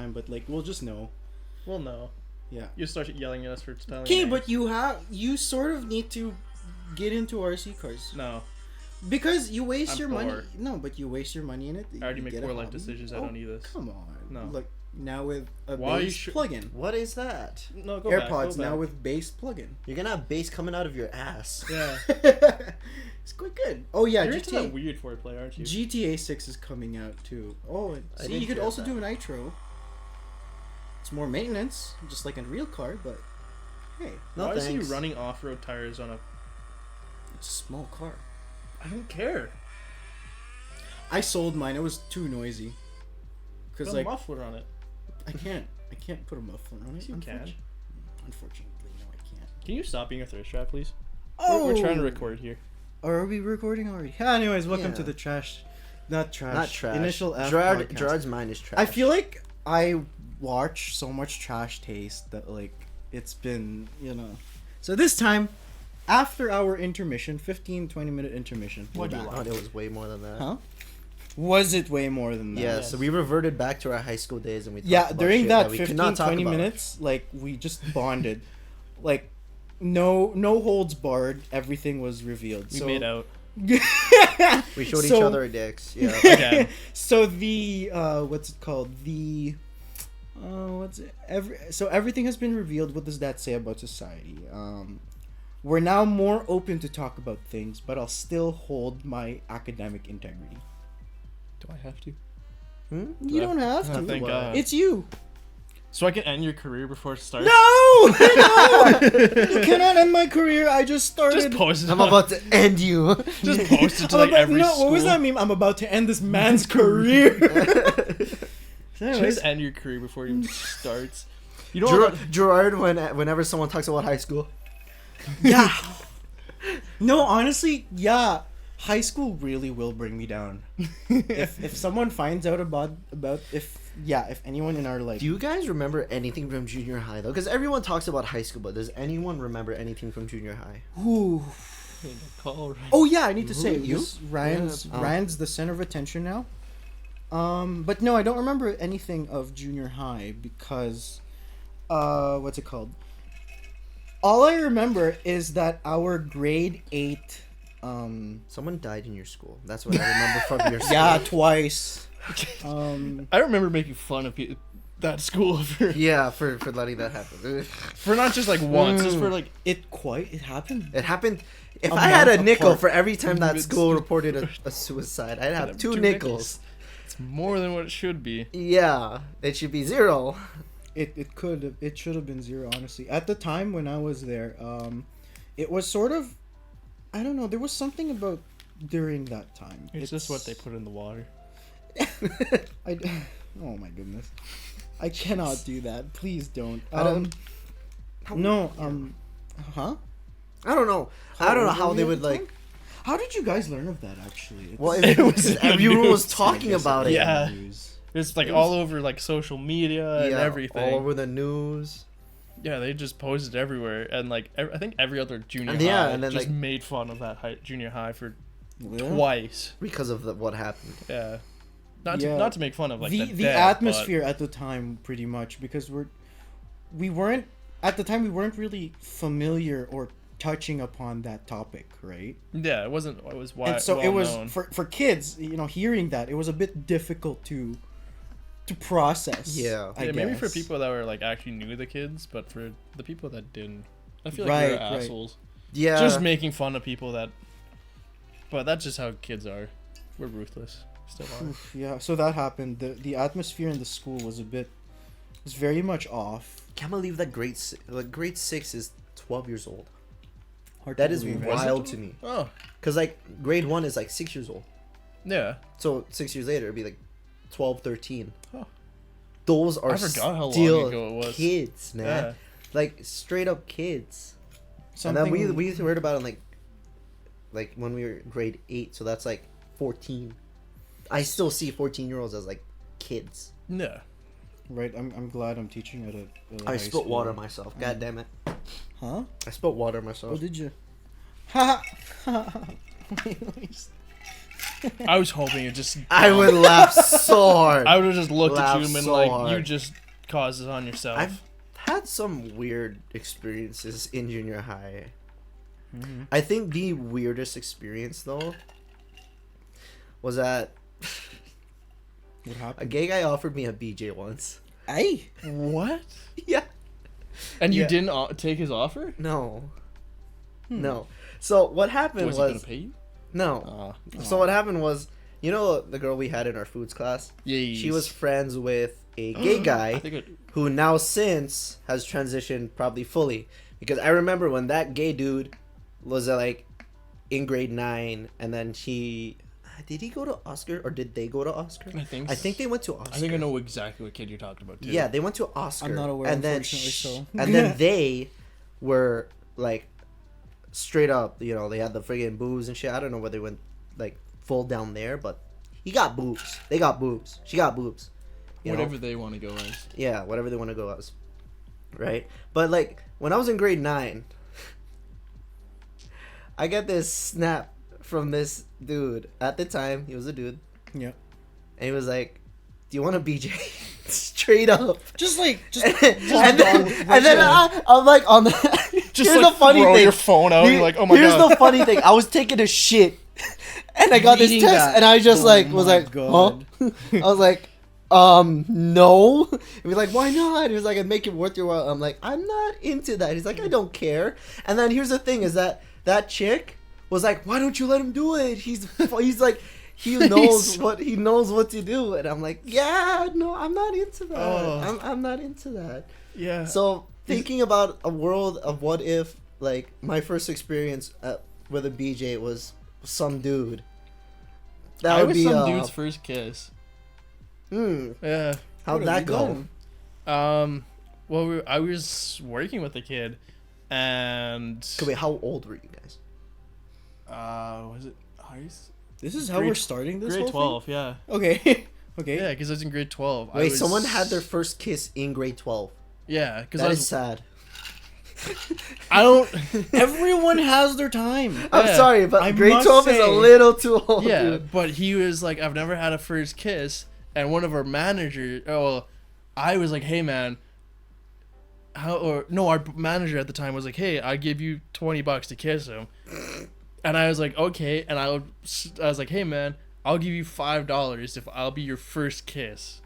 time, but like we'll just know. Well, no. Yeah. You start yelling at us for telling. Okay, but you sort of need to get into RC cars. No. Because you waste I'm your poor. money. No, but you waste your money in it. I already You make get a poor life hobby. decisions. I don't need this. Come on. No. Look, now with a Why bass plug-in. What is that? No, go AirPods back, go now back. with bass plug-in. You're gonna have bass coming out of your ass. Yeah. It's quite good. Oh yeah, You're into that GTA. weird foreplay, aren't you? GTA 6 is coming out too. Oh, and I see, didn't you could hear also that. do a nitro. It's more maintenance, just like a real car, but hey, No Why is he thanks. running off-road tires on a... it's a small car. I don't care. I sold mine. It was too noisy. Put Cause a like muffler on it. I can't put a muffler on it. Yes, you can. Unfortunately, no, I can't. Can you stop being a thirst trap, please? Oh, We're trying to record here. Are we recording already? Yeah, anyways, welcome Yeah. to the trash. Not trash. Not trash. Initial F Girard, podcast. Girard's mind is trash. I feel like I watch so much trash taste that like it's been, So this time, after our intermission, 15-20 minute intermission. Why'd you we're back. Oh, it was way more than that. Huh? Was it way more than that? Yeah, Yes. so we reverted back to our high school days and we talked Yeah, about during shit that we could not 15, talk 20 about. minutes, like, we just bonded. Like, no holds barred. Everything was revealed. We so, made out. We showed each So- other our dicks. Yeah. Again. So the, what's it called? The, so everything has been revealed. What does that say about society? We're now more open to talk about things, but I'll still hold my academic integrity. Do I have to? You don't have to. Oh, thank What? God. It's you. So I can end your career before it starts? No! You cannot end my career. I just started. Just post it I'm on- about to end you. Just post it to I'm like about- every no, school. what was that meme? I'm about to end this man's career. Anyways, Just end your career before it even starts. You know what? Girard, whenever someone talks about high school, yeah. No, honestly, yeah. High school really will bring me down. if someone finds out about if anyone in our life. do you guys remember anything from junior high though? Because everyone talks about high school, but does anyone remember anything from junior high? Ooh. Call right. Oh yeah, I need to say You? this. Ryan's Yeah. Oh. Ryan's the center of attention now. But no, I don't remember anything of junior high because, what's it called? All I remember is that our grade 8, Someone died in your school. That's what I remember from your school. yeah, twice. I remember making fun of that school for Yeah, for letting that happen. for not just like once, just for like It happened. It happened. If A I had a month nickel apart. for every time that It's- school reported a suicide, I'd have have two two nickels. it's more than what it should be. Yeah, it should be 0. It should have been 0, honestly. At the time when I was there, it was sort of, I don't know, there was something about during that time. It's just what they put in the water. Oh my goodness. I cannot do that. Please don't. I don't- Huh? I don't know. I don't know how they would like. How did you guys learn of that actually? Well, It was in the everyone was news. talking about it. Yeah. News. It's like all over like social media and Yeah, everything. all over the news. Yeah, they just posted everywhere, and like I think every other junior And yeah, high and then, just like- made fun of that junior high for Yeah. twice. Because of what happened. Yeah, not Yeah. to make fun of like the the dead, atmosphere at the time, pretty much, because we weren't at the time we weren't really familiar or touching upon that topic, right? But, yeah, it wasn't. It was wide. And so well it was known. for kids, hearing that it was a bit difficult to process. Yeah. I Yeah, maybe for guess. people that were like actually knew the kids, but for the people that didn't, I feel like Right, they're right. assholes. Yeah. Just making fun of people that. But that's just how kids are. We're ruthless. Still are. Oof, yeah, so that happened. The atmosphere in the school was very much off. Can't believe that grade 6 is 12 years old. Hard That to is believe. wild to me. Oh, Cause like grade 1 is like 6 years old. yeah. So 6 years later it'd be like 12, 13. Huh. Those are I forgot how long still ago it was. kids, man. Yeah. Like straight up kids. Something, And then we heard about it like when we were grade 8, so that's like 14. I still see 14-year-olds as like kids. Yeah. right. I'm glad I'm teaching at a I high spilled school. water myself. God damn it. Huh? I spilled water Oh, myself. did you? Ha! I was hoping it just. I would laugh so hard. I would have just looked at laugh you and been so like, hard. "You just caused it on yourself." I've had some weird experiences in junior high. Mhm. I think the weirdest experience though was that What a happened? gay guy offered me a BJ once. Hey. What? Yeah. And you Yeah. didn't take his offer? No. No. So what happened Was was, he gonna pay you? no. Oh. So what happened was, you know the girl we had in our foods class? Yeah. She was friends with a gay guy I think it, who now since has transitioned probably fully. Because I remember when that gay dude was like in grade 9 and then did he go to Oscar or did they go to Oscar? I think. I think they went to Oscar. I think I know exactly what kid you're talking about too. Yeah, they went to Oscar. I'm not aware, and then unfortunately, so. and then they were like straight up, you know, they had the friggin' boobs and shit. I don't know whether they went like full down there, but he got boobs. They got boobs. She got boobs. You know? Whatever they want to go as. Yeah, whatever they want to go as. Right? But like when I was in grade 9, I get this snap from this dude. At the time, he was a dude. Yeah. And he was like, "Do you want a BJ?" Straight up. Just like, just. and then I'm like on the Just here's like the funny throw thing. your phone out. And you're like, "Oh my Here's god." the funny thing. I was taking a shit, and I got this Reading text, that. and I just Oh like was my like, God. "Huh?" I was like, no. And he's like, "Why not?" He was like, "I'd make it worth your while." I'm like, "I'm not into that." He's like, "I don't care." And then here's the thing: is that chick was like, "Why don't you let him do it? He's like." He knows what to do, and I'm like, yeah, no, I'm not into that. Oh. I'm not into that. Yeah. So thinking about a world of what if, like, my first experience with a BJ was some dude. That I would was be some dude's first kiss. Yeah. How'd What that have you go? done? Well, I was working with a kid, and So wait, how old were you guys? was it high? This is how Grade- we're starting this Grade whole 12, yeah. thing? Okay. Okay. Yeah, because I was in grade 12. Wait, someone had their first kiss in grade 12. Yeah, because That is sad. I don't. Everyone has their time. I'm Yeah. sorry, but I grade must 12 is a say- little too old. Yeah, dude. but he was like, I've never had a first kiss, and one of our managers. Oh, I was like, hey man. Our manager at the time was like, hey, I give you $20 to kiss him, and I was like, okay, and I was like, hey man, I'll give you $5 if I'll be your first kiss.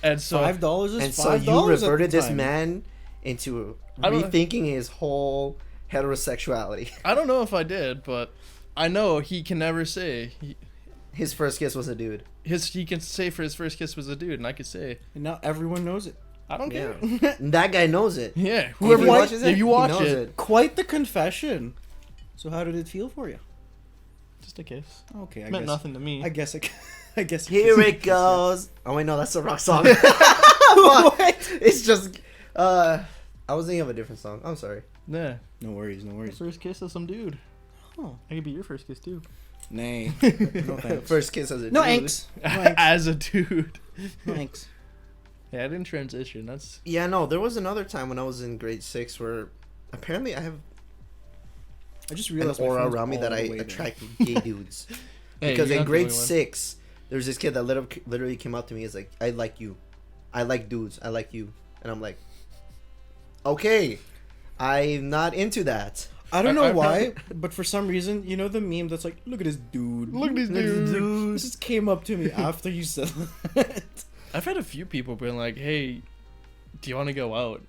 And so $5 is And $5 so you at the reverted this time. man into I don't- rethinking his whole heterosexuality. I don't know if I did, but I know he can never say His first kiss was a dude. he can say for his first kiss was a dude, and I could say And now everyone knows it. I don't Yeah. care. That guy knows it. Yeah, If whoever he watches watches it, if you watch he knows it, Quite the confession. So how did it feel for you? just a kiss. Okay, I Meant guess. nothing to me. I guess. I guess. Here it goes. Oh wait, no, that's a rock song. Fuck. It's just. I was thinking of a different song. I'm sorry. Yeah, No worries. No worries. first kiss of some dude. Oh. I could be your first kiss too. Nay. No thanks. First kiss as a No dude. thanks. No thanks. As a dude. No thanks. Yeah, I didn't transition. That's Yeah, no. There was another time when I was in grade 6 where apparently I have I just an realized my aura phone's around me all that the I way there. attract gay dudes. Hey, Because you're in not the grade only one. 6, there's this kid that literally came up to me. He's like, "I like you. I like dudes. I like you." And I'm like, "Okay, I'm not into that." I don't know I've why, heard- but for some reason, you know the meme that's like, "Look at this dude. Look at this dude." This just came up to me after you said that. I've had a few people being like, "Hey, do you want to go out?"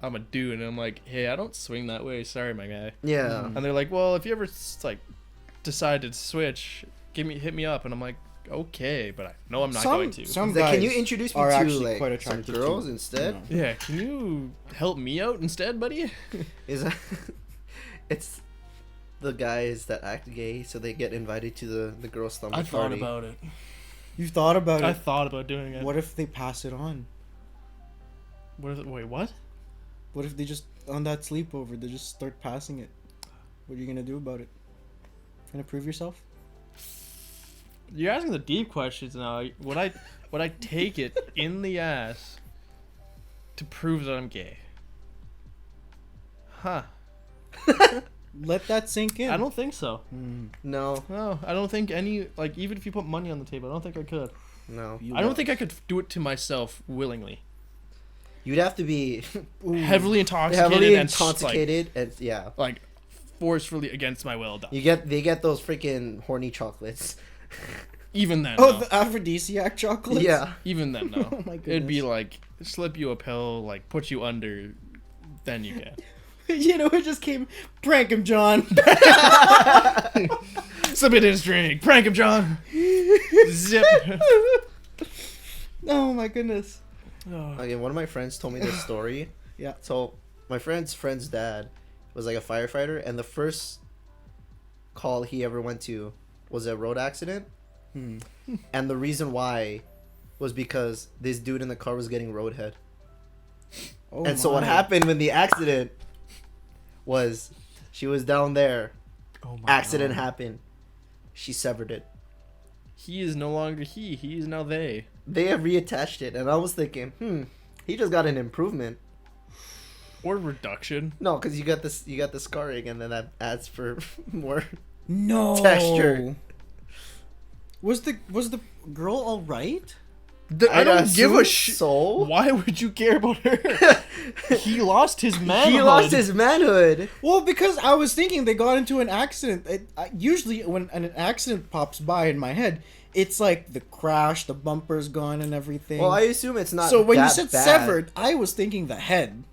I'm a dude, and I'm like, "Hey, I don't swing that way. Sorry, my guy." Yeah. And they're like, "Well, if you ever like decide to switch, hit me up." And I'm like, "Okay, but no, I'm not going to." Some He's like, guys "Can you introduce me are to actually like quite some attractive girls too, instead?" you know. Yeah, can you help me out instead, buddy? Is that it's the guys that act gay, so they get invited to the girls' slumber I thought party. about it. You've thought about I it. thought about doing it. What if they pass it on? Wait, what? What if they just on that sleepover they just start passing it? What are you gonna do about it? Gonna prove yourself? You're asking the deep questions now. Would I take it in the ass to prove that I'm gay? Huh. Let that sink in. I don't think so. No, No, I don't think any, like, even if you put money on the table, I don't think I could. no. I don't think I could do it to myself willingly. You'd have to be Heavily intoxicated heavily and intoxicated, and yeah. like forcefully against my will. They get those freaking horny chocolates. Even then, Oh, no. the aphrodisiac chocolates. Yeah. Even then, no. Oh my It'd be goodness. like slip you a pill, like put you under, then you can. You know, it just came. Prank him, John. Slip it in his drink. Prank him, John. Zip. Oh my goodness. Oh. Okay, one of my friends told me this story. Yeah. So my friend's dad was like a firefighter, and the first call he ever went to was a road accident. And the reason why was because this dude in the car was getting roadhead. Oh And so what my. happened when the accident was, she was down there, Oh my accident God. happened, she severed it. He is no longer he. He is now they. They have reattached it, and I was thinking, he just got an improvement. Or reduction. No, because you got the scarring, and then that adds for more. No Texture. Was the girl all right? I don't give a assume shit. So Why would you care about her? He lost his manhood. he lost his manhood. Well, because I was thinking they got into an accident. Usually, when an accident pops by in my head, it's like the crash, the bumper's gone, and everything. Well, I assume it's not. So when you that said bad. severed, I was thinking the head.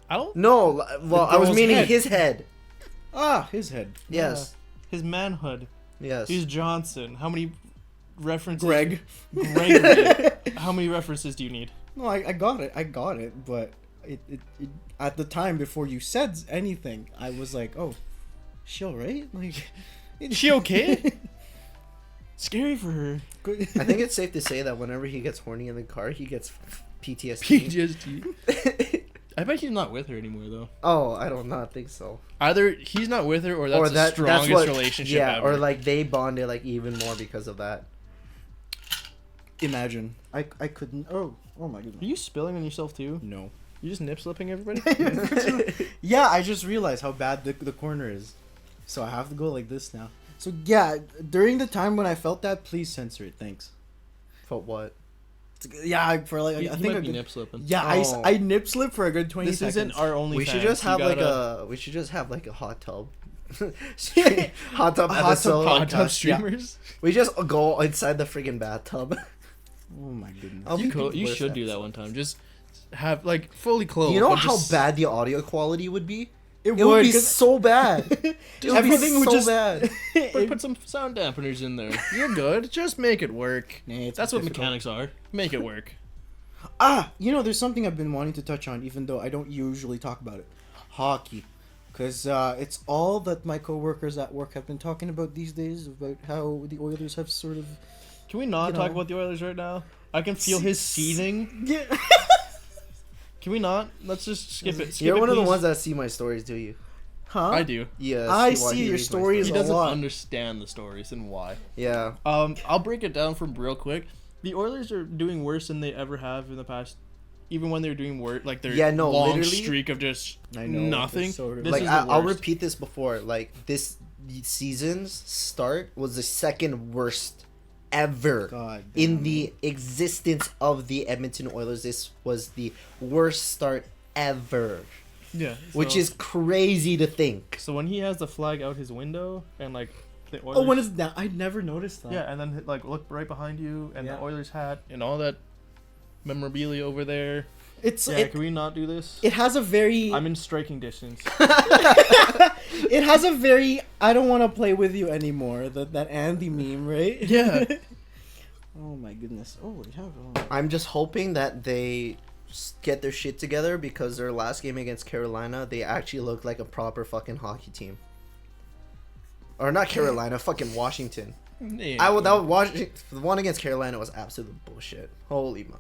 I don't. No, well, I was girl's meaning head. his head. Ah, his head. Yes, His manhood. yes. He's Johnson. How many references? Greg. Gregory. How many references do you need? No, I got it. I got it. But it at the time before you said anything, I was like, oh, she all right? Like, Is she okay? Scary for her. Good. I think it's safe to say that whenever he gets horny in the car, he gets PTSD. PTSD. I bet he's not with her anymore though. Oh, I don't not think so. Either he's not with her, or that's the that's strongest what, relationship yeah, ever. or like they bonded like even more because of that. Imagine. I couldn't. Oh my Are goodness. you spilling on yourself too? No. You just nip slipping everybody? Yeah, I just realized how bad the corner is. So I have to go like this now. So yeah, during the time when I felt that, please censor it. Thanks. For what? Yeah, for like He I think might a be good, nip slipping. yeah, Oh. I nip slip for a good 20 This seconds. isn't our only. We should just have like a hot tub. Hot tub A hot tub episode. hot tub podcast, yeah. streamers. We just go inside the freaking bathtub. Oh my goodness. I'll You be could. the You worst should do that episode. one time. Just have like fully clothed. You know but how just- bad the audio quality would be? It It would be 'cause so bad. It would everything be would so just bad. Put some sound dampeners in there. You're good. Just make it work. Nah, it's That's what difficult. mechanics are. Make it work. You know, there's something I've been wanting to touch on, even though I don't usually talk about it. Hockey. Because it's all that my coworkers at work have been talking about these days, about how the Oilers have sort of... Can we not You talk know. about the Oilers right now? I can feel his seething. Yeah. Can we not? Let's just skip it. Skip You're it, one of the please. ones that see my stories, do you? Huh? I do. Yes. I he see your reads my stories He a doesn't lot. understand the stories and why. Yeah. I'll break it down from real quick. The Oilers are doing worse than they ever have in the past. Even when they're doing worse, like their Yeah, no, long literally- streak of just I know, nothing. it's sort of- This Like is I'll the worst. repeat this before. Like this season's start was the second worst ever God in damn the existence of the Edmonton Oilers. This was the worst start ever, Yeah, which so- is crazy to think. so when he has the flag out his window and like the Oilers. Oh, when it's down? I never noticed that. Yeah, and then like look right behind you and Yeah. the Oilers hat and all that memorabilia over there. It's Yeah, it, can we not do this? it has a very I'm in striking distance. it has a very I don't want to play with you anymore. That Andy meme, right? Yeah. Oh my goodness. Oh, we have. Oh. I'm just hoping that they get their shit together because their last game against Carolina, they actually looked like a proper fucking hockey team. Or not Carolina, fucking Washington. The one against Carolina was absolute bullshit. Holy my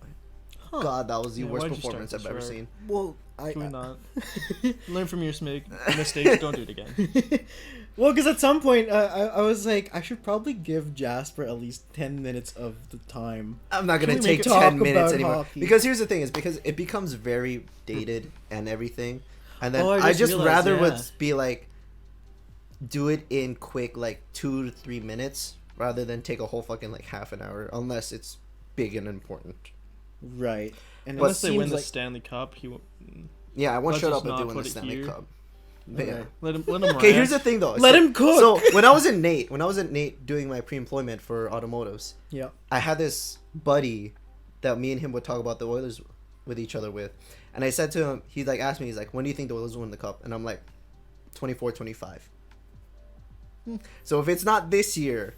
God, that was the Yeah, worst why'd you start performance I've this, ever Girard? seen. Well, I. Can we not? Learn from your mistakes. Don't do it again. Well, because at some point I was like, I should probably give Jasper at least 10 minutes of the time. I'm not Can gonna we take make it 10 talk minutes about anymore. hockey? Because here's the thing: is because it becomes very dated and everything. And then Oh, I I just just realized, rather yeah. would be like, do it in quick, like 2 to 3 minutes, rather than take a whole fucking like half an hour, unless it's big and important. Right. And it Unless they win seems the like Stanley Cup, he won't. Yeah, I won't Let's shut just up if they not win put the it Stanley here. Cup. But yeah. Alright. Let him. Okay, here's the thing though. Let him cook. So when I was in Nate doing my pre-employment for automotives, Yeah. I had this buddy that me and him would talk about the Oilers with each other with, and I said to him, he like asked me, he's like, when do you think the Oilers will win the cup? And I'm like, 24-25. So if it's not this year,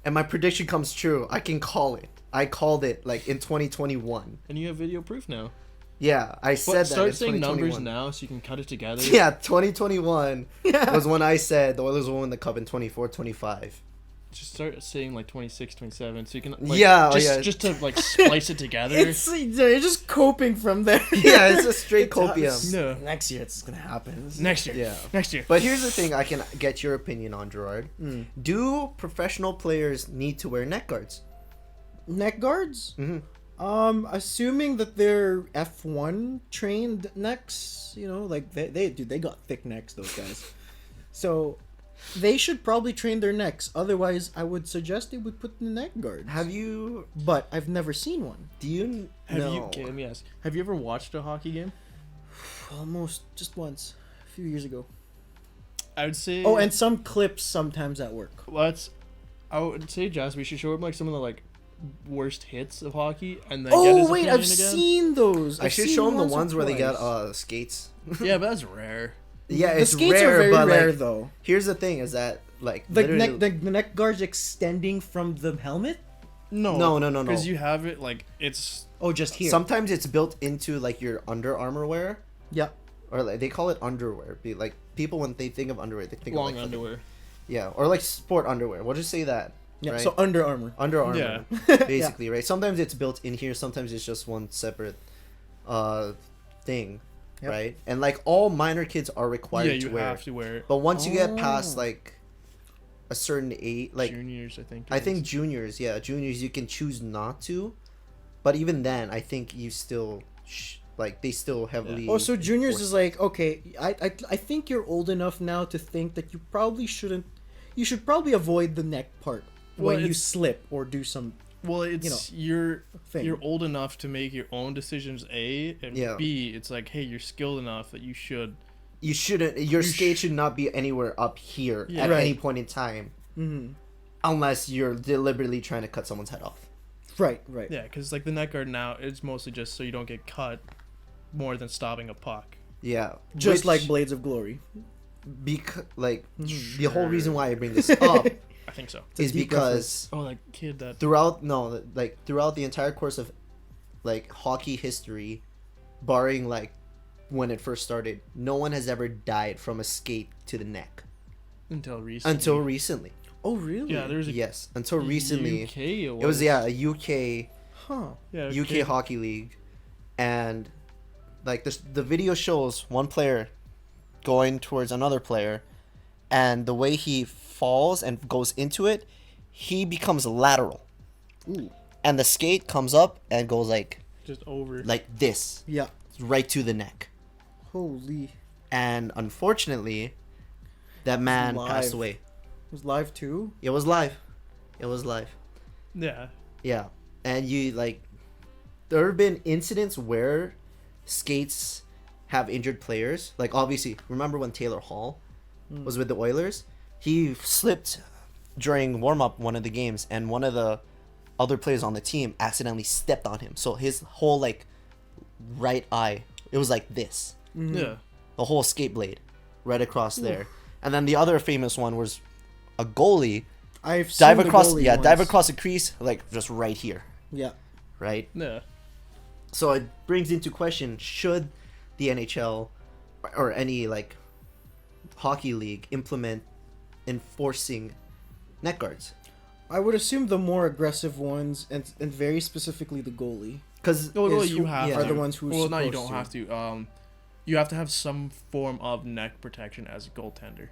and my prediction comes true, I can call it. I called it like in 2021. And you have video proof now. Yeah, I said But that. start in saying numbers 2021. now so you can cut it together. Yeah, 2021 was when I said the Oilers will win the cup in 24-25. Just start saying like 26, 27, so you can just to like splice it together. It's you're just coping from there. Yeah, it's a straight copium. No. Next year it's gonna happen. Next year. Yeah. Next year. But here's the thing I can get your opinion on, Girard. Mm. Do professional players need to wear neck guards? Neck guards? Mm-hmm. Assuming that they're F1 trained necks, you know, like they got thick necks, those guys. So they should probably train their necks. Otherwise, I would suggest they would put the neck guards. Have you... But I've never seen one. Do you Have know... you? Okay, let me ask. Have you ever watched a hockey game? Almost just once, a few years ago. I would say. Oh, and some clips sometimes at work. I would say, Jazz, we should show him like some of the like worst hits of hockey, and then get his Oh wait, opinion I've again. seen those. I I've should seen show them the once or ones where they got twice. skates. Yeah, but that's rare. Yeah, The it's skates rare, are very but rare like, though. here's the thing: is that like The literally- the neck guards extending from the helmet. No. Because you have it like it's. Oh, just here. Sometimes it's built into like your Under Armour wear, Yeah. or like they call it underwear. Like people when they think of underwear, they think Long of like underwear. Yeah, or like sport underwear. We'll just say that. Yeah. Right? So Under Armour. Under Armour, Yeah. basically, right? Sometimes it's built in here. Sometimes it's just one separate thing, Yep. right? And like all minor kids are required Yeah, to you wear have it. to wear it. But once you get past Oh. like a certain age, like Juniors, I think. I it think is. juniors, you can choose not to. But even then, I think you still like they still heavily. Oh, so juniors enforce- is like, okay, I think you're old enough now to think that you probably shouldn't. You should probably avoid the neck part Well, when you it's- slip or do some Well, it's you're thing. old enough to make your own decisions. A and Yeah. B. It's like, hey, you're skilled enough that you should. You shouldn't. Your You skate should not be anywhere up here Yeah. at Right. any point in time, Mm-hmm. unless you're deliberately trying to cut someone's head off. Right. Right. Yeah, because like the neck guard now, it's mostly just so you don't get cut, more than stopping a puck. Yeah, Just which- like Blades of Glory. because like the Sure. whole reason why I bring this up I think so. a is deep because Oh, that kid that. throughout the entire course of like hockey history, barring like when it first started, no one has ever died from a skate to the neck Until recently. until recently. Oh really? Yeah, there's a Yes, until recently. UK It was a UK Huh. Yeah, UK hockey league, and like the video shows one player going towards another player, and the way he falls and goes into it, he becomes lateral, Ooh. and the skate comes up and goes like just over. this, Yeah. right to the neck. Holy. And unfortunately, that man passed live. away. It was live too. It was live. It was live. Yeah. Yeah, and you like, there have been incidents where skates have injured players. Like obviously, remember when Taylor Hall was with the Oilers? He slipped during warm up one of the games, and one of the other players on the team accidentally stepped on him. So his whole like right eye, it was like this, Yeah. the whole skate blade, right across there. And then the other famous one was a goalie I've seen dive the across, goalie dive once. across the crease, like just right here, Yeah. right? Yeah. So it brings into question, should the NHL or any like hockey league implement enforcing neck guards? I would assume the more aggressive ones, and very specifically the goalie, Because Well, is you who- have yeah. to. are the ones who. Well, no, you don't have to. You have to have some form of neck protection as a goaltender.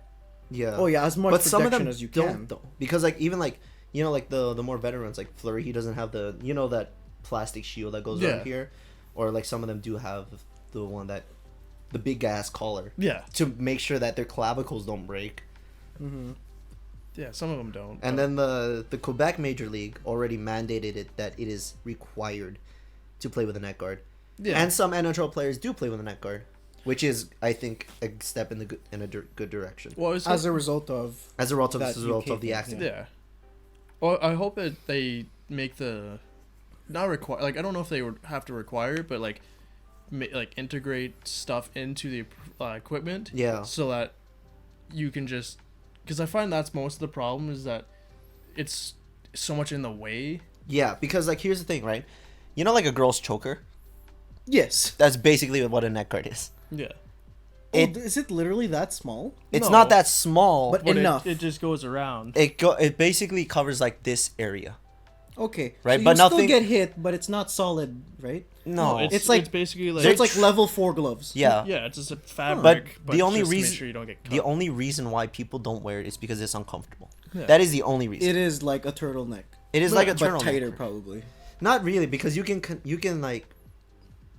yeah, Oh yeah, as much but some of protection them as you don't can. though, because like even like like the more veterans like Fleury, he doesn't have the that plastic shield that goes Yeah. around here, or like some of them do have the one that the big ass collar Yeah. to make sure that their clavicles don't break. Mm-hmm. Yeah, some of them don't. And but- then the Quebec Major League already mandated it that it is required to play with a neck guard. yeah. And some NHL players do play with a neck guard, which is, I think, a step in good direction. well, I was As a result of As a result of, That UK the thing, accident. yeah. Well, I hope that they make the not require like I don't know if they would have to require it, but like like integrate stuff into the equipment. Yeah. So that you can just because I find that's most of the problem is that it's so much in the way. Yeah, because like here's the thing, right? You know, like a girl's choker. yes. That's basically what a neck guard is. Yeah. It- Is it literally that small? It's No. not that small, But- But Enough. it just goes around. it basically covers like this area. Okay. Right, So but you'll nothing- still get hit, but it's not solid, right? No, it's like- it's basically like So it's like level 4 gloves. yeah. yeah, it's just a fabric. But But the only just to make reason- sure you don't get cut. The only reason why people don't wear it is because it's uncomfortable. Yeah. That is the only reason. It is like a turtleneck. It is like a but turtleneck. tighter probably. Not really, because you can like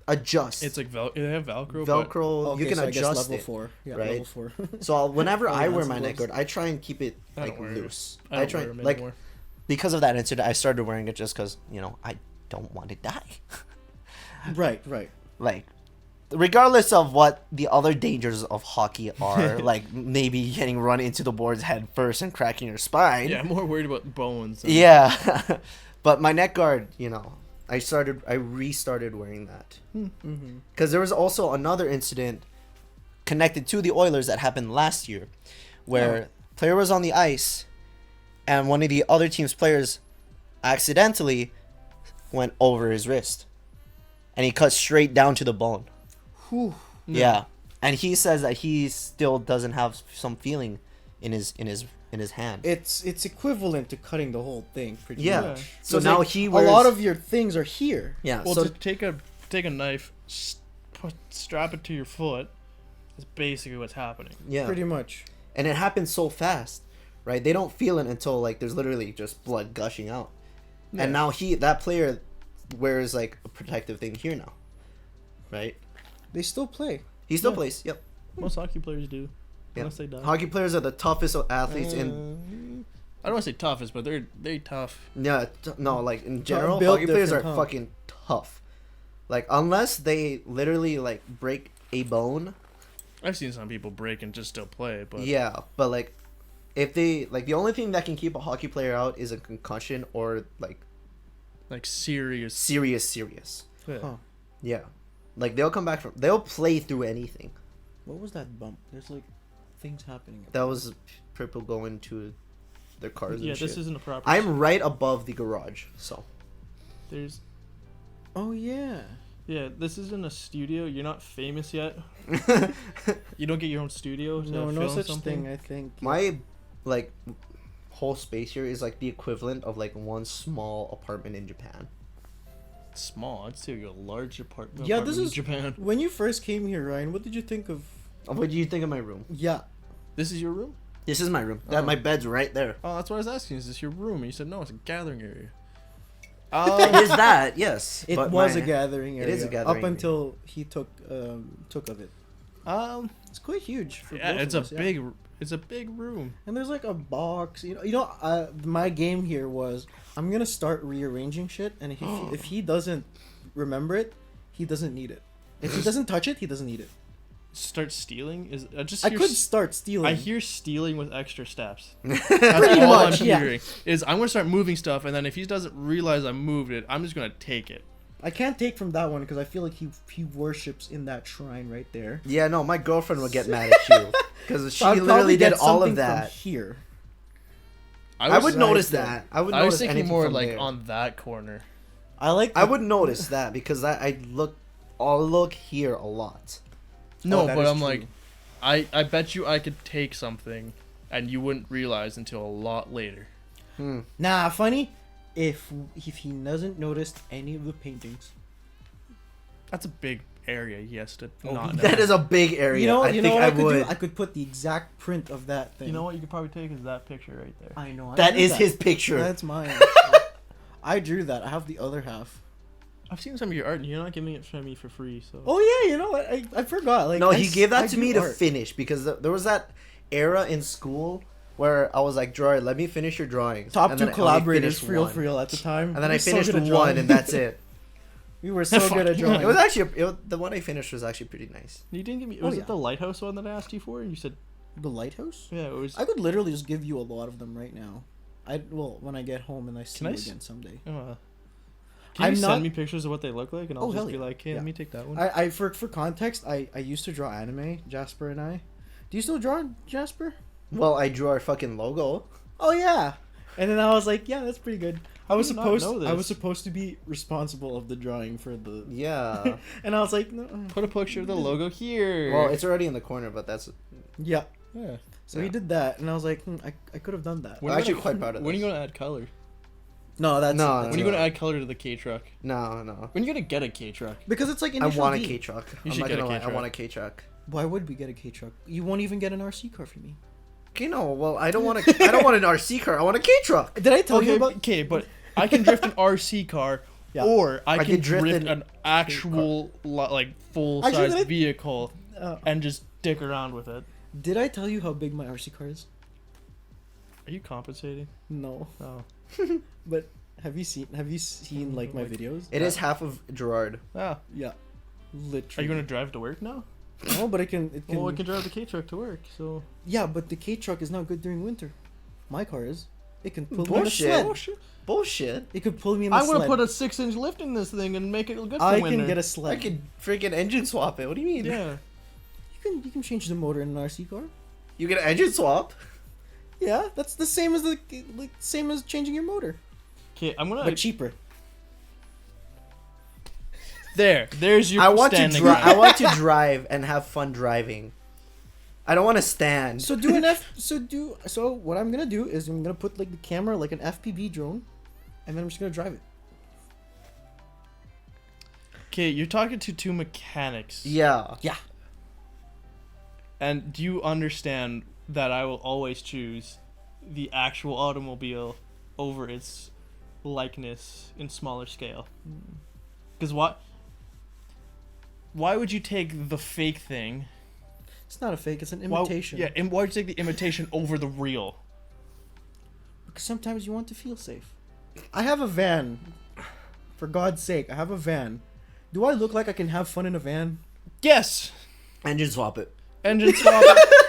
adjust. It's like they have Velcro. Velcro. Okay, you can so I guess adjust level it. 4. Yeah, right? level 4. So whenever I wear that's my the neck gloves. guard, I try and keep it I don't like wear it. loose. But I try don't wear 'em like anymore. because of that incident, I started wearing it just because I don't want to die. right. Like, regardless of what the other dangers of hockey are, like maybe getting run into the boards head first and cracking your spine. Yeah, I'm more worried about bones. than- Yeah. But my neck guard, I restarted wearing that. Mm-hmm. Because there was also another incident connected to the Oilers that happened last year, where player was on the ice, and one of the other team's players accidentally went over his wrist, and he cut straight down to the bone. Whew. Yeah, and he says that he still doesn't have some feeling in his hand. It's equivalent to cutting the whole thing pretty Yeah. much. So 'Cause, now like, he a wears lot of your things are here. yeah. Well, so to take a knife, strap it to your foot. Is basically what's happening. yeah, Pretty much. and it happens so fast, right? They don't feel it until like there's literally just blood gushing out. Yeah. And now that player wears like a protective thing here now, right? They still play. He still Yeah. plays. Yep. Most hockey players do, Yeah. unless they die. Hockey players are the toughest athletes in. I don't want to say toughest, but they're tough. Yeah, no, like in general, built hockey players are different, huh? fucking tough. Like unless they literally like break a bone. I've seen some people break and just still play, but Yeah, but like if they like the only thing that can keep a hockey player out is a concussion or like like serious. serious. Yeah. Huh. Yeah, like they'll play through anything. What was that bump? There's like things happening. That was people going to their cars. Yeah, and this shit. isn't a proper. I'm right above the garage, so There's. Oh yeah. Yeah, this isn't a studio. You're not famous yet. You don't get your own studio to No film such something. thing. I think. my like whole space here is like the equivalent of like one small apartment in Japan. Small. I'd say a large apartment. Yeah, this in is- Japan. When you first came here, Ryan, what did you think of? What do you think of my room? Yeah. This is your room. This is my room. That Oh. my bed's right there. Oh, that's what I was asking. Is this your room? And you said no. It's a gathering area. It is that, yes. It but was my- a gathering area. It is a gathering Up area. until he took of it. It's quite huge. For Yeah, both it's of a us, yeah. big. It's a big room. And there's like a box. My game here was I'm gonna start rearranging shit, and if he doesn't remember it, he doesn't need it. If he doesn't touch it, he doesn't need it. Start stealing is I just. I hear could s- start stealing. I hear stealing with extra steps. Pretty That's all much, I'm yeah. hearing is I'm gonna start moving stuff, and then if he doesn't realize I moved it, I'm just gonna take it. I can't take from that one because I feel like he worships in that shrine right there. Yeah, no, my girlfriend would get mad at you because she So I'd literally probably did get all something of that. from here. I would right notice there. that. I would I was notice thinking anything more from like there. on that corner. I like. I would notice that because I'll look here a lot. No, that but is I'm true. like, I bet you I could take something, and you wouldn't realize until a lot later. Nah, funny. If he doesn't notice any of the paintings, That's a big area. He has to Oh, not know. That is a big area. you know I what think I I could would. do? I could put the exact print of that thing. You know what you could probably take is that picture right there. I know. I That drew is his picture. That's mine. actually. I drew that. I have the other half. I've seen some of your art, and you're not giving it to me for free. So. Oh yeah, you know what? I forgot. Like No, I he s- gave that I to do me to art. finish because there was that era in school where I was like, Gerard, let me finish your drawings. Top And two then I only collaborators finished for real, one. for real at the time. And then We I were so finished good at one, drawing. and that's it. We were so good at drawing. It was actually the one I finished was actually pretty nice. You didn't give me. Oh, Was yeah. it the lighthouse one that I asked you for? And you said, The lighthouse. yeah, it was. I could literally just give you a lot of them right now. When I get home and I see Can I you s- again someday. Can I'm you not- send me pictures of what they look like, and I'll Oh, just hell be yeah. like, hey, Yeah. let me take that one. I for context, I used to draw anime. Jasper and I. Do you still draw, Jasper? Well, I drew our fucking logo. Oh yeah. And then I was like, yeah, that's pretty good. I was did not know I was this. supposed to be responsible of the drawing for the. Yeah. And I was like, no. Put a picture of the logo here. Well, it's already in the corner, but that's Yeah. yeah. So Yeah. he did that, and I was like, I could have done that. When I'm are actually you quite proud of When are you this. gonna add color? No, that's No, that's When are you no. gonna add color to the K truck? no. When are you gonna get a K truck? because it's like I initial want a D. K truck. You I'm should not get a gonna lie. I K-truck. want a K truck. Why would we get a K truck? You won't even get an RC car for me. Okay, no. Well, I don't want I don't want an RC car. I want a K truck. Did I tell you about? Okay, but I can drift an RC car, Yeah. or I can could drift drift an an actual like full Actually, size did I- vehicle Uh, and just dick around with it. did I tell you how big my RC car is? Are you compensating? No, Oh. but have you seen like my videos? It is half of Girard. Ah. Yeah, Are literally. you gonna drive to work now? No, but it can. Well, I can drive the K truck to work. So. Yeah, but the K truck is not good during winter. My car is. It can pull Bullshit. me in a sled. Oh shit! Bullshit. It could pull me in a I'm sled. gonna put a 6-inch lift in this thing and make it good for I winter. can get a I sled. could freaking engine swap it. What do you mean? Yeah. You can change the motor in an RC car. You get an engine swap. Yeah, that's the same as same as changing your motor, Okay, I'm gonna. but cheaper. There's your I want to standing drive. I ground. want to drive and have fun driving. I don't want to stand. So do an F. So what I'm gonna do is I'm gonna put like the camera like an FPV drone, and then I'm just gonna drive it. Okay, you're talking to two mechanics. Yeah. Yeah. And do you understand that I will always choose the actual automobile over its likeness in smaller scale? Because why would you take the fake thing? It's not a fake. It's an Why- imitation. Why would you take the imitation over the real? Because sometimes you want to feel safe. I have a van. For God's sake, I have a van. Do I look like I can have fun in a van? Yes! Engine swap it. Engine swap,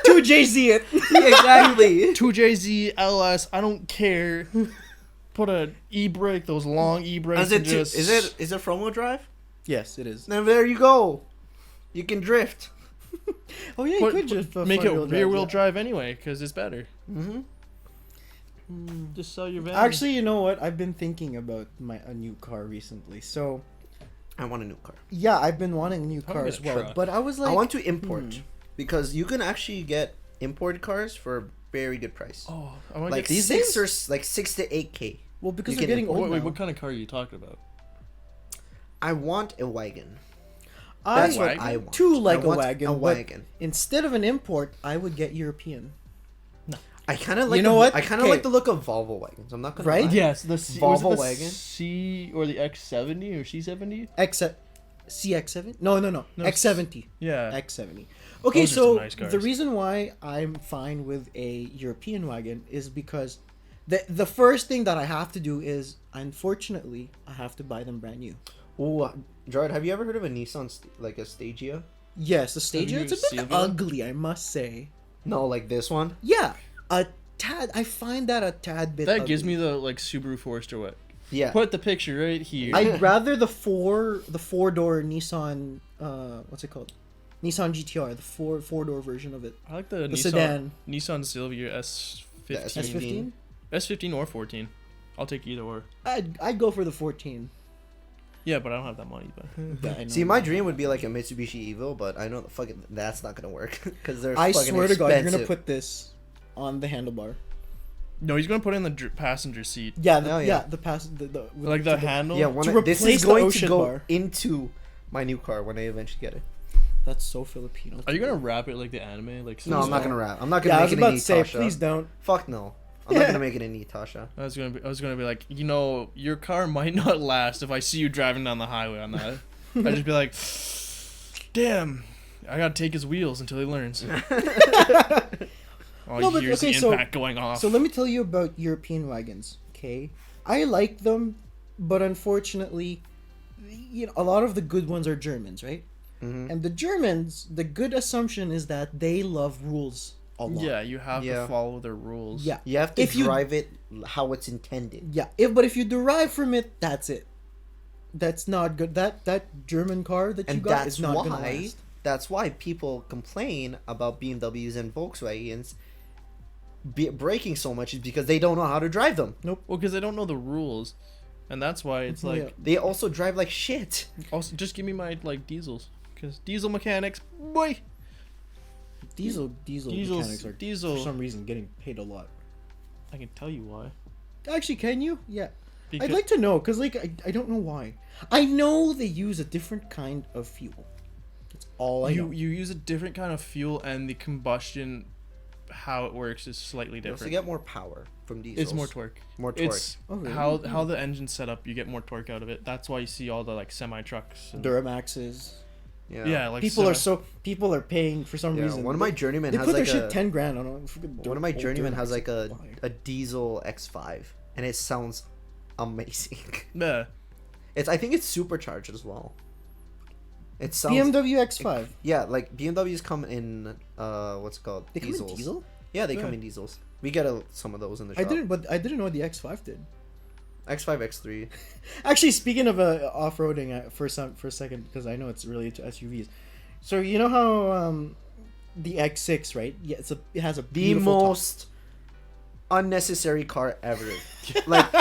2JZ it. Exactly. 2JZ, LS, I don't care. Put a e-brake, those long e-brakes. Is it and just... is it front wheel drive? Yes, it is. Then there you go. You can drift. Oh yeah, you could just make it front-wheel rear-wheel yeah. drive anyway, because it's better. Mm-hmm. Just sell your van. Actually, you know what? I've been thinking about a new car recently. So I want a new car. yeah, I've been wanting a new Probably car get as a well. truck. But I was like, I want to import because you can actually get imported cars for a very good price. Oh, I want to Like get these six days? or like 6 to 8K. well, because you they're can getting import- old Wait, now. what kind of car are you talking about? I want a wagon. I That's what wagon? I want. too like I a want wagon. A but wagon. instead of an import, I would get European. I kind of like. You know what? I kind of Okay. like the look of Volvo wagons. I'm not gonna Right? lie. Yes, the C, was it Volvo the wagon? C or the X70 or C70? CX7? No, X70. Yeah. X70. Okay, Those are so some nice cars. the reason why I'm fine with a European wagon is because the first thing that I have to do is, unfortunately, I have to buy them brand new. Ooh, Gerard, have you ever heard of a Nissan like a Stagia? Yes, the Stagia, you it's a bit seen that? ugly, I must say. No, like this one. Yeah, a tad. I find that a tad bit. That gives ugly. me the like Subaru Forester what. Yeah. Put the picture right here. I'd rather the four door Nissan. What's it called? Nissan GTR, the four door version of it. I like the The Nissan sedan. Nissan Silvia S15. The S15. S15 or 14. I'll take either or. I'd go for the 14. Yeah, but I don't have that money. But Yeah, I know. See, my dream would be like a Mitsubishi Evo, but I know that's not gonna work because they're. I fucking swear to God, you're gonna expensive. put this on the handlebar. no, he's gonna put it in the passenger seat. Yeah, Oh, yeah. yeah. the pass the Like the handle. Yeah, To this replace is the going to ocean go bar. into my new car when I eventually get it. That's so Filipino. Are you gonna wrap it like the anime? Like No, I'm not so- gonna rap. I'm not gonna Yeah, I make was it about any to say, Tasha. please don't. Fuck no. I'm not gonna make it in Tasha. I was gonna be like, you know, your car might not last if I see you driving down the highway on that. I'd just be like, damn, I gotta take his wheels until he learns. All No, you but hear is okay, the so- impact going off. So let me tell you about European wagons. Okay, I like them, but unfortunately, you know, a lot of the good ones are Germans, right? Mhm. And the Germans, the good assumption is that they love rules a lot. Yeah, you have Yeah. to follow their rules. Yeah. You have to If you- drive it how it's intended. Yeah. But if you derive from it, that's it. That's not good. That German car that you And got that's is not gonna why last. that's why people complain about BMWs and Volkswagens braking so much is because they don't know how to drive them. Well, because they don't know the rules, and that's why it's like. Yeah. They also drive like shit. Also, just give me my like diesels, because diesel mechanics, boy. Diesel mechanics are diesel. for some reason getting paid a lot. I can tell you why. Actually, can you? Yeah. Because, I'd like to know, because like I don't know why. I know they use a different kind of fuel. That's all I know. you use a different kind of fuel, and the combustion, how it works, is slightly You also different. get more power from diesels. It's more torque. More torque. It's Oh, really? how the engine's set up. You get more torque out of it. That's why you see all the like semi trucks. Duramaxes. Yeah, like People are paying for some Yeah, reason. one of my journeymen They has put their like shit a 10 grand on it. one of my journeymen has like a diesel X5, and it sounds amazing. Yeah. I think it's supercharged as well. It sounds BMW X5. yeah, like BMWs come in what's it called? They come Diesels. in diesel? Yeah, they come Yeah. in diesels. We get some of those in the shop. I didn't know the X5 did. X5, X3. Actually, speaking of off-roading for a second, because I know it's related to SUVs. So you know how the X6, right? Yeah, it has a The beautiful top. most unnecessary car ever. Like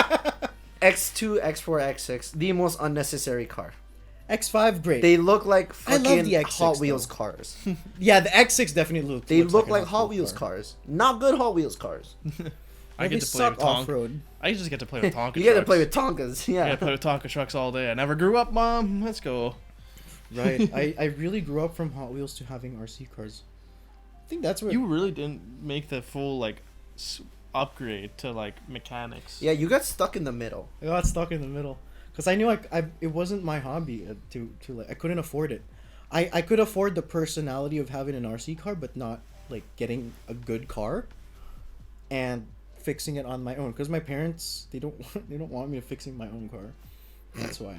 X2, X4, X6, the most unnecessary car. X5, great. They look like I love fucking the X6 Hot Wheels though. cars. Yeah, the X6 definitely looks. They looks look a like Hot Wheels car. cars. Not good Hot Wheels cars. I They get to play with suck off Tonka. road. I just get to play with Tonka. You get to trucks. play with Tonkas. I Yeah. get to play with Tonka trucks all day. I never grew up, Mom. Let's go. Right. I really grew up from Hot Wheels to having RC cars. I think that's what You really didn't make the full like upgrade to like mechanics. Yeah, you got stuck in the middle. I got stuck in the middle because I knew it wasn't my hobby to like I couldn't afford it. I could afford the personality of having an RC car, but not like getting a good car and fixing it on my own because my parents they don't want me fixing my own car. That's why.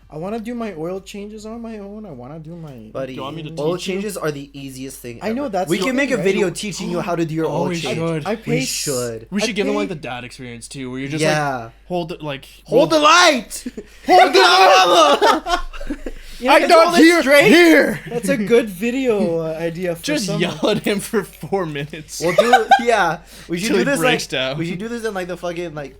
I want to do my oil changes on my own. I want to do my. Buddy, Do you want me to oil teach you? changes are the easiest thing I know ever. that's We can the make a thing, video right? teaching you how to do your Oh, oil we change. should. I We pay should. We should I give them like pay- the dad experience too, where you're just Yeah. like hold it like Hold the light! Hold the camera! Yeah, I'm it's not all here. straight. Here. That's a good video idea for Just someone. yell at him for 4 minutes. We'll do yeah. We should Till do he this breaks like down. we should do this in like the fucking like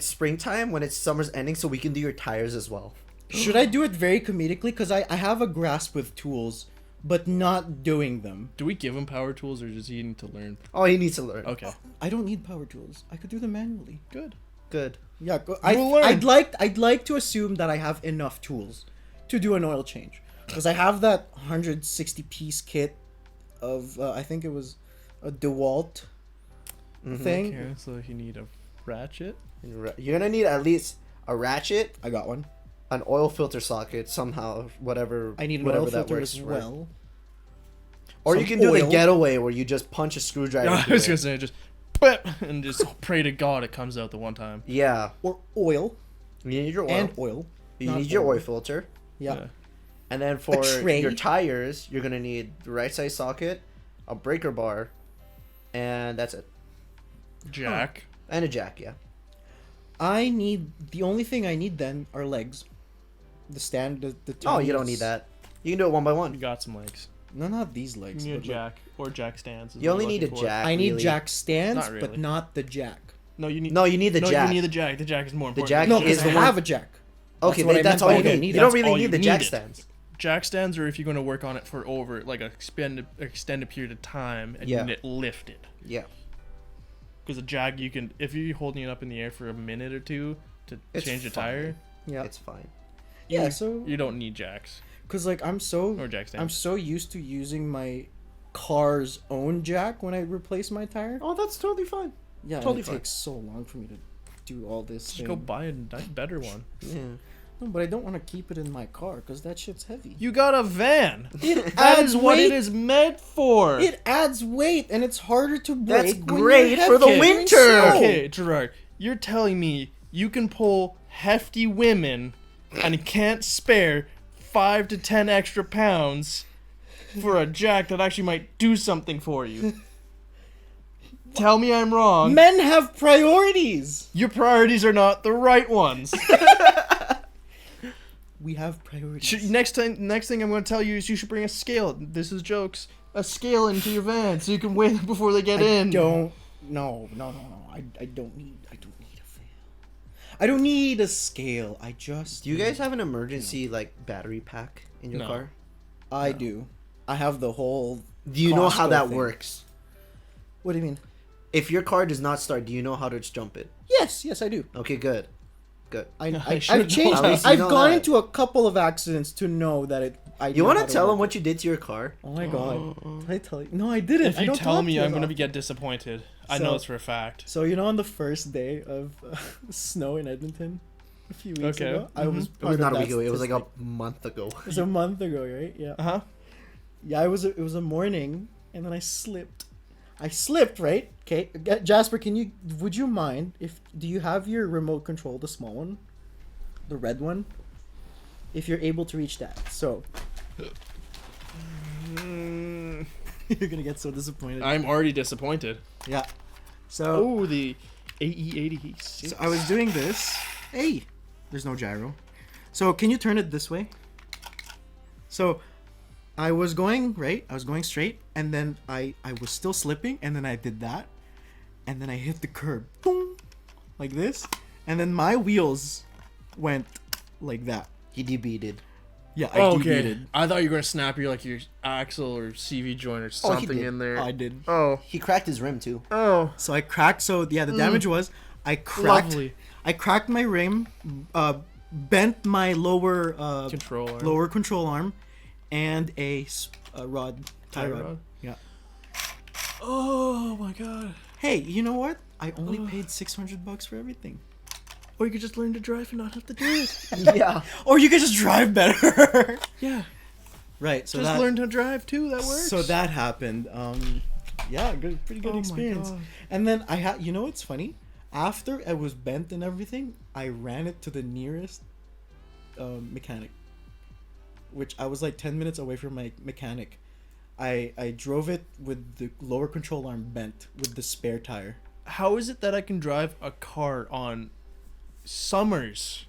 springtime when it's summer's ending so we can do your tires as well. Should I do it very comedically? Because I have a grasp with tools, but not doing them. Do we give him power tools, or does he need to learn? Oh, he needs to learn. Okay, I don't need power tools. I could do them manually. good. Good. Yeah, will learn. I'd like to assume that I have enough tools to do an oil change because I have that 160 piece kit of I think it was a DeWalt thing. Okay, so you need a ratchet. You're gonna need at least a ratchet, I got one. an oil filter socket, somehow, whatever. I need an whatever oil that filter works as for. well. Or you Some can do the oil. getaway where you just punch a screwdriver. I into was it. gonna say just whip and just pray to God it comes out the one time. Yeah. Or oil You need your oil. and oil. you not need your oil. oil filter. Yeah. And then for tray. your tires, you're gonna need the right size socket, a breaker bar, and that's it. Jack. And a jack, yeah. The only thing I need then are legs. The stand, the Oh, you don't tiniest- need that. You can do it one by You one. got some legs. No, not these You legs. need a but, like, jack or jack stands. is You what only I'm need a looking for. jack. I need really. jack stands, Not but really. not the jack. No, you need. No, you need the no, jack. you need the jack. The jack is more important. jack No, is because I the one- have a jack. Okay, what I that's meant all by you I don't need. need You it. don't That's really all need you the jack needed. stands. Jack stands are if you're going to work on it for over like a extended period of time and Yeah. you lift it. Yeah. Because a jack, you can if you're holding it up in the air for a minute or two to It's change the fine. tire, Yeah. It's fine. Yeah, so you don't need jacks because like I'm or jack I'm stands. so used to using my car's own jack when I replace my tire. Oh, that's totally fine. Yeah, totally it fine. takes so long for me to do all this. Just thing. go buy a better one. Yeah. No, but I don't want to keep it in my car because that shit's heavy. You got a van. It That adds is what weight. it is meant for. It adds weight and it's harder to break. That's when great you're for the heavy. winter. Okay, Girard, you're telling me you can pull hefty women and can't spare 5 to 10 extra pounds for a jack that actually might do something for you. Tell me I'm wrong. Men have priorities. Your priorities are not the right ones. We have priorities. Next thing I'm going to tell you is you should bring a scale. This is jokes. A scale into your van so you can weigh them before they get in. No. I don't need a scale. I don't need a scale. I just. Do you guys have an emergency like battery pack in your No. car? I do. I have the whole. Do you know how Costco that thing. works? What do you mean? If your car does not start, do you know how to jump it? Yes, I do. Okay, good. I should I've know. changed. At least you I've know gone that. into a couple of accidents to know that it. You want to tell them what you did to your car? Oh my god! Did I tell you? No, I didn't. If I you don't tell talk me, to you I'm going to about- get disappointed. I So- know it's for a fact. So on the first day of snow in Edmonton, a few weeks Okay. ago, I was. It part was of not a that week ago. It was like a statistic. month ago. It was a month ago, right? Yeah. Uh-huh. Yeah, it was a morning, and then I slipped. Right? Okay, Jasper, would you mind do you have your remote control, the small one, the red one? If you're able to reach that, so you're gonna get so disappointed. I'm already disappointed. Yeah. So, Oh, the AE86. so I was doing this. Hey, there's no gyro. So can you turn it this way? So I was going right. I was going straight, and then I was still slipping, and then I did that, and then I hit the curb, boom, like this, and then my wheels went like that. He debeated. Yeah, I Oh, deviated. I thought you were going to snap your axle or CV joint or something did. in there. I did. Oh. He cracked his rim too. Oh. So I cracked. So yeah, the damage was I cracked. Lovely. I cracked my rim, bent my lower control arm, and a rod, tie rod. Yeah. Oh my god. Hey, you know what? I only paid $600 for everything. Or you could just learn to drive and not have to do it. Yeah. Or you could just drive better. Yeah. Right. So Just that, learn to drive too. That works. So that happened. Yeah, pretty good Oh my experience. God. And then I had, you know what's funny? After it was bent and everything, I ran it to the nearest mechanic, which I was like 10 minutes away from my mechanic. I drove it with the lower control arm bent with the spare tire. How is it that I can drive a car on summers,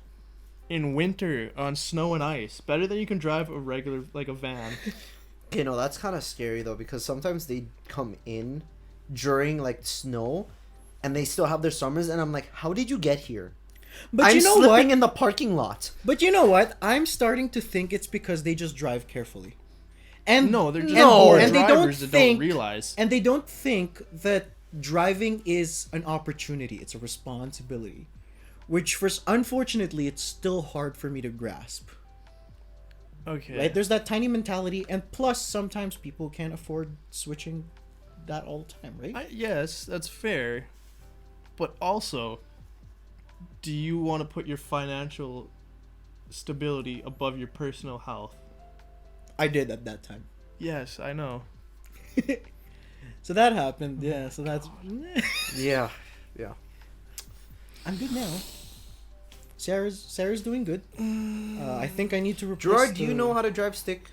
in winter, on snow and ice, better than you can drive a regular, like a van? Okay, no, that's kind of scary though, because sometimes they come in during like snow, and they still have their summers, and I'm like, how did you get here? But I'm you know slipping what? in the parking lot. But you know what? I'm starting to think it's because they just drive carefully. And No, they're just and- poor and they don't drivers that think don't realize. and they don't think that driving is an opportunity, it's a responsibility, which unfortunately it's still hard for me to grasp. Okay. Right? There's that tiny mentality, and plus sometimes people can't afford switching that all the time, right? Yes, that's fair. But also, do you want to put your financial stability above your personal health? I did at that time. Yes, I know. So that happened, yeah. So that's Yeah. I'm good now. Sarah's doing good. I think I need to replace. Girard, do you know how to drive stick?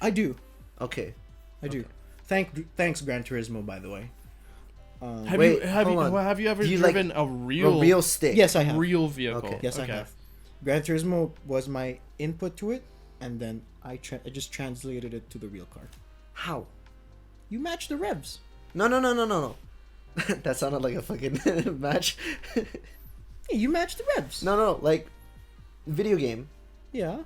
I do. Okay. I do. Thanks, Gran Turismo, by the way. Have Wait, you ever Do you like driven a A real real stick. Yes, I have. real vehicle? Okay. Yes, I have. Gran Turismo was my input to it, and then I just translated it to the real car. How? You match the revs. No. That sounded like a fucking match. Hey, you match the revs. No, like video game. Yeah.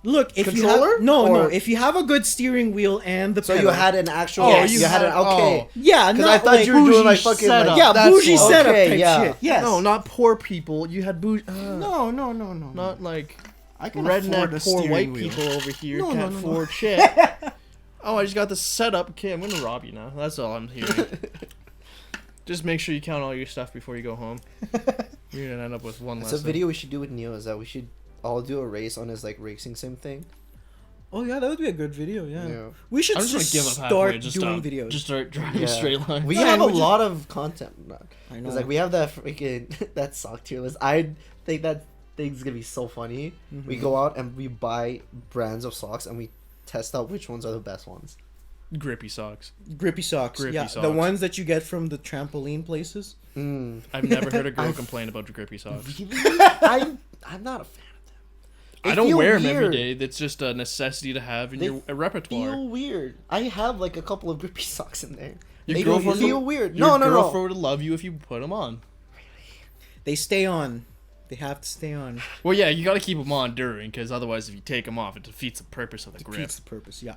Look, if Controller? you have no, Or- if you have a good steering wheel and the So pedal, you had an actual. Oh, Yes. you had an okay. yeah, Because not I thought like, you were doing like bougie fucking like, setup. yeah, That's bougie what- setup Okay, type yeah. shit. Yes. No, not poor people. You had bougie. no. Not like I can afford a redneck poor steering white wheel. people over here No, can't no. afford shit. Oh, I just got this set up. Okay, I'm gonna rob you now. That's all I'm hearing. Just make sure you count all your stuff before you go home. You're gonna end up with one less. It's a video we should do with Neo. Is that we should all do a race on his like racing sim thing. Oh yeah, that would be a good video. Yeah, Yeah. we should I'm just just gonna give up start halfway. Just doing stop. videos. Just start driving Yeah. straight line. We Yeah, have a we just- lot of content. I know. Because like we have that freaking that sock tier list. I think that thing's gonna be so funny. We Mhm. go out and we buy brands of socks and we test out which ones are the best ones. Grippy socks. Grippy socks. Grippy Yeah, the socks. ones that you get from the trampoline places. Mm. I've never heard a girl I've- complain about grippy socks. Really? I'm not a fan of them. They I don't feel wear them every weird. day. That's just a necessity to have in They your repertoire. Feel weird. I have like a couple of grippy socks in there. Your They girlfriend feel will- weird. Your No. girlfriend would love you if you put them on. They stay on. They have to stay on. Well, yeah, you got to keep them on during, because otherwise, if you take them off, it defeats the purpose of the grip. Defeats the purpose. Yeah.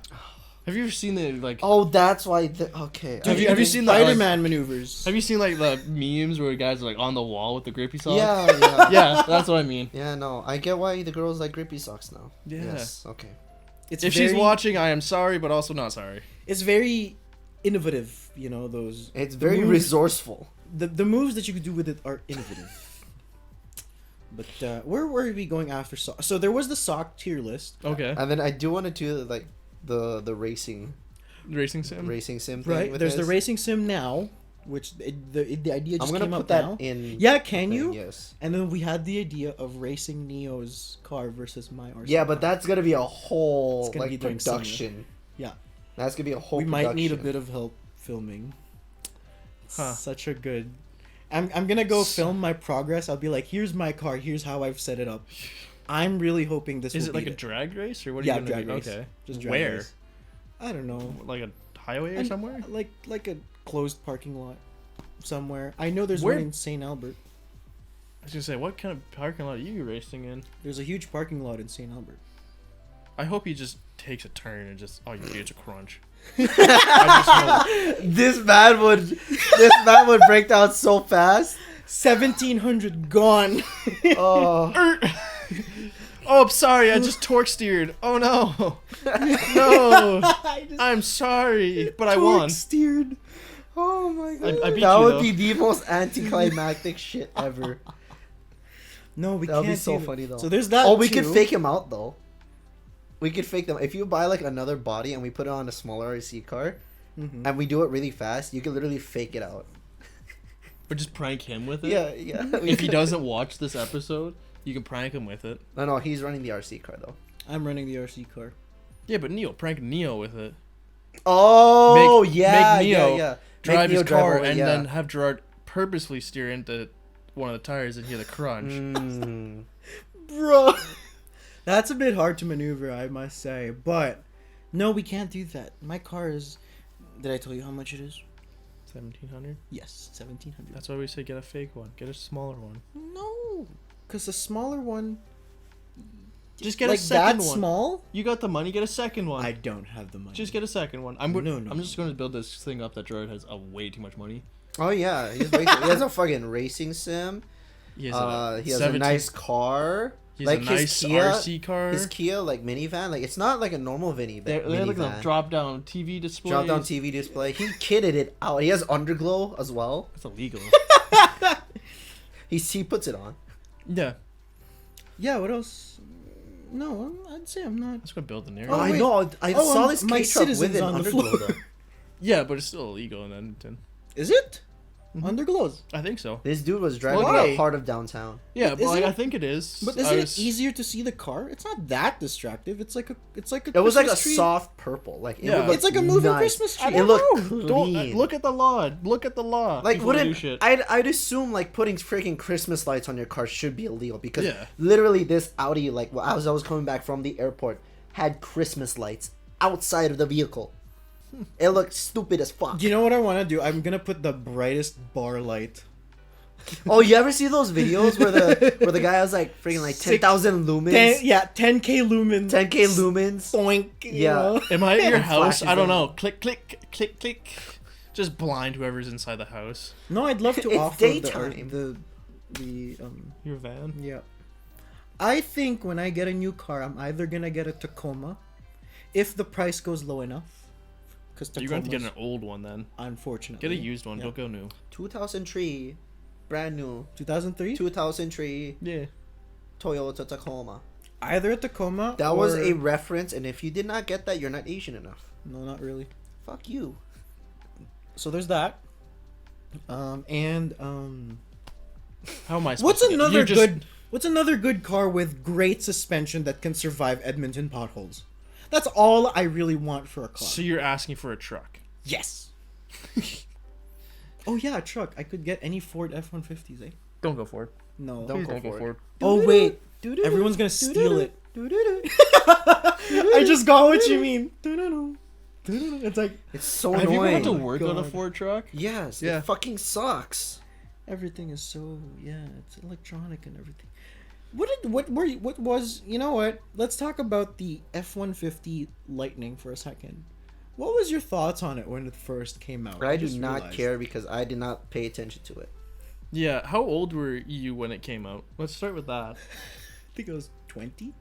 Have you ever seen the like? Oh, that's why. Okay. Have you seen the Spider-Man maneuvers? Have you seen like the memes where guys are like on the wall with the grippy socks? Yeah. Yeah, that's what I mean. Yeah, no, I get why the girls like grippy socks now. Yeah. Yes, okay. It's If very, she's watching, I am sorry, but also not sorry. it's very innovative. You know those. It's very moves- resourceful. The moves that you could do with it are innovative. But where were we going after sock? So there was the sock tier list. Okay. And then I do want to do like the racing Racing sim. sim thing. Right. with There's the this. racing sim now, which the idea just I'm gonna came put up that now. in. Yeah, can thing, you? Yes. And then we had the idea of racing Neo's car versus my RC. Yeah, but that's gonna be a whole It's gonna be like during summer. production. Yeah. That's gonna be a whole. We might need a production. bit of help filming. Huh. Such a good. I'm gonna go film my progress. I'll be like, here's my car. Here's how I've set it up. I'm really hoping this. Is will it like beat a drag race or what? Are Yeah, you gonna drag do? race. Okay. Just drag Where? race. I don't know. Like a highway or And, somewhere? Like a closed parking lot somewhere. I know there's Where- one in St. Albert. I was gonna say, what kind of parking lot are you racing in? There's a huge parking lot in St. Albert. I hope he just takes a turn and just you get a crunch. I just hope. This man would break down so fast. 1,700 gone. Oh, Oh, I'm sorry. I just torque steered. Oh no, no. I just I'm sorry, but I torque won. steered. Oh my god. I beat that you would though. be the most anticlimactic shit ever. No, we That would can't be so do funny though. So there's that. Oh, we could too. fake him out though. We could fake them. If you buy like another body and we put it on a smaller RC car Mhm. and we do it really fast, you can literally fake it out. But just prank him with it. Yeah. If he doesn't watch this episode, you can prank him with it. No, he's running the RC car though. I'm running the RC car. Yeah, but prank Neo with it. Oh, Make- yeah, make Neo yeah. Drive Neo his car away, and yeah. then have Girard purposely steer into one of the tires and hear the crunch. Mm. Bro. That's a bit hard to maneuver, I must say. But no, we can't do that. My car is. Did I tell you how much it is? 1,700. Yes, 1,700. That's why we say get a fake one. Get a smaller one. No, because the smaller one. Just get like a second that one. small. You got the money. Get a second one. I don't have the money. Just get a second one. I'm No. I'm just going to build this thing up that Girard has way too much money. Oh yeah, he has a fucking racing sim. He has, He has a nice car. He has like a nice his Kia, RC car. His Kia like minivan, like it's not like a normal they have like a minivan. drop down TV display. Drop down TV display. He kitted it out. He has underglow as well. That's illegal. He puts it on. Yeah. Yeah. What else? No, I'd say I'm not. I'm just going to build the near. Oh, I wait. know. I Oh, saw this my K truck Citizen's with an on the underglow floor. though. Yeah, but it's still illegal in Edmonton. Is it? Mhm. Underglows. I think so. This dude was driving Why? in a part of downtown. Yeah, but Isn't like, it- I think it is. But I isn't was- it easier to see the car? It's not that distractive. It's like a. It was like a Christmas tree. soft purple. Like it Yeah. would look It's like a moving nice. Christmas tree. I It don't looked know. Don't clean. look at the law. Look at the law. Like before you do wouldn't shit. I'd assume like putting freaking Christmas lights on your car should be illegal because Yeah. literally this Audi like as I was coming back from the airport had Christmas lights outside of the vehicle. It looked stupid as fuck. You know what I want to do? I'm gonna put the brightest bar light. Oh, you ever see those videos where the guy has like freaking like 10,000 lumens, 10K lumens. 10K lumens? Boink. you Yeah. know? Am I at your And house? flashes I don't them. know. Click, click, click, click. Just blind whoever's inside the house. No, I'd love to It's offer daytime. the Your van. yeah. I think when I get a new car, I'm either gonna get a Tacoma, if the price goes low enough, because You're going to get an old one then. unfortunately. Get a used one. Yeah. Don't go new. 2003, brand new. 2003. 2003 Yeah. Toyota Tacoma. Either a Tacoma. That was or- a reference, and if you did not get that, you're not Asian enough. No, not really. Fuck you. So there's that. How am I supposed What's to get- another you're just- good? What's another good car with great suspension that can survive Edmonton potholes? That's all I really want for a car. So you're asking for a truck. Yes. Oh yeah, a truck. I could get any Ford F-150s, eh? Don't go for it. No. Don't Please go don't go for for it. it. Oh wait, everyone's gonna steal it. I just got what you mean. It's like It's so Have you ever had to annoying. work on a God. Ford truck? Yes, Yeah. it fucking sucks. everything is so it's electronic and everything. What was you know what? Let's talk about the F-150 Lightning for a second. What was your thoughts on it when it first came out? I do just not realized. care because I did not pay attention to it. Yeah. How old were you when it came out? Let's start with that. I think it was 20.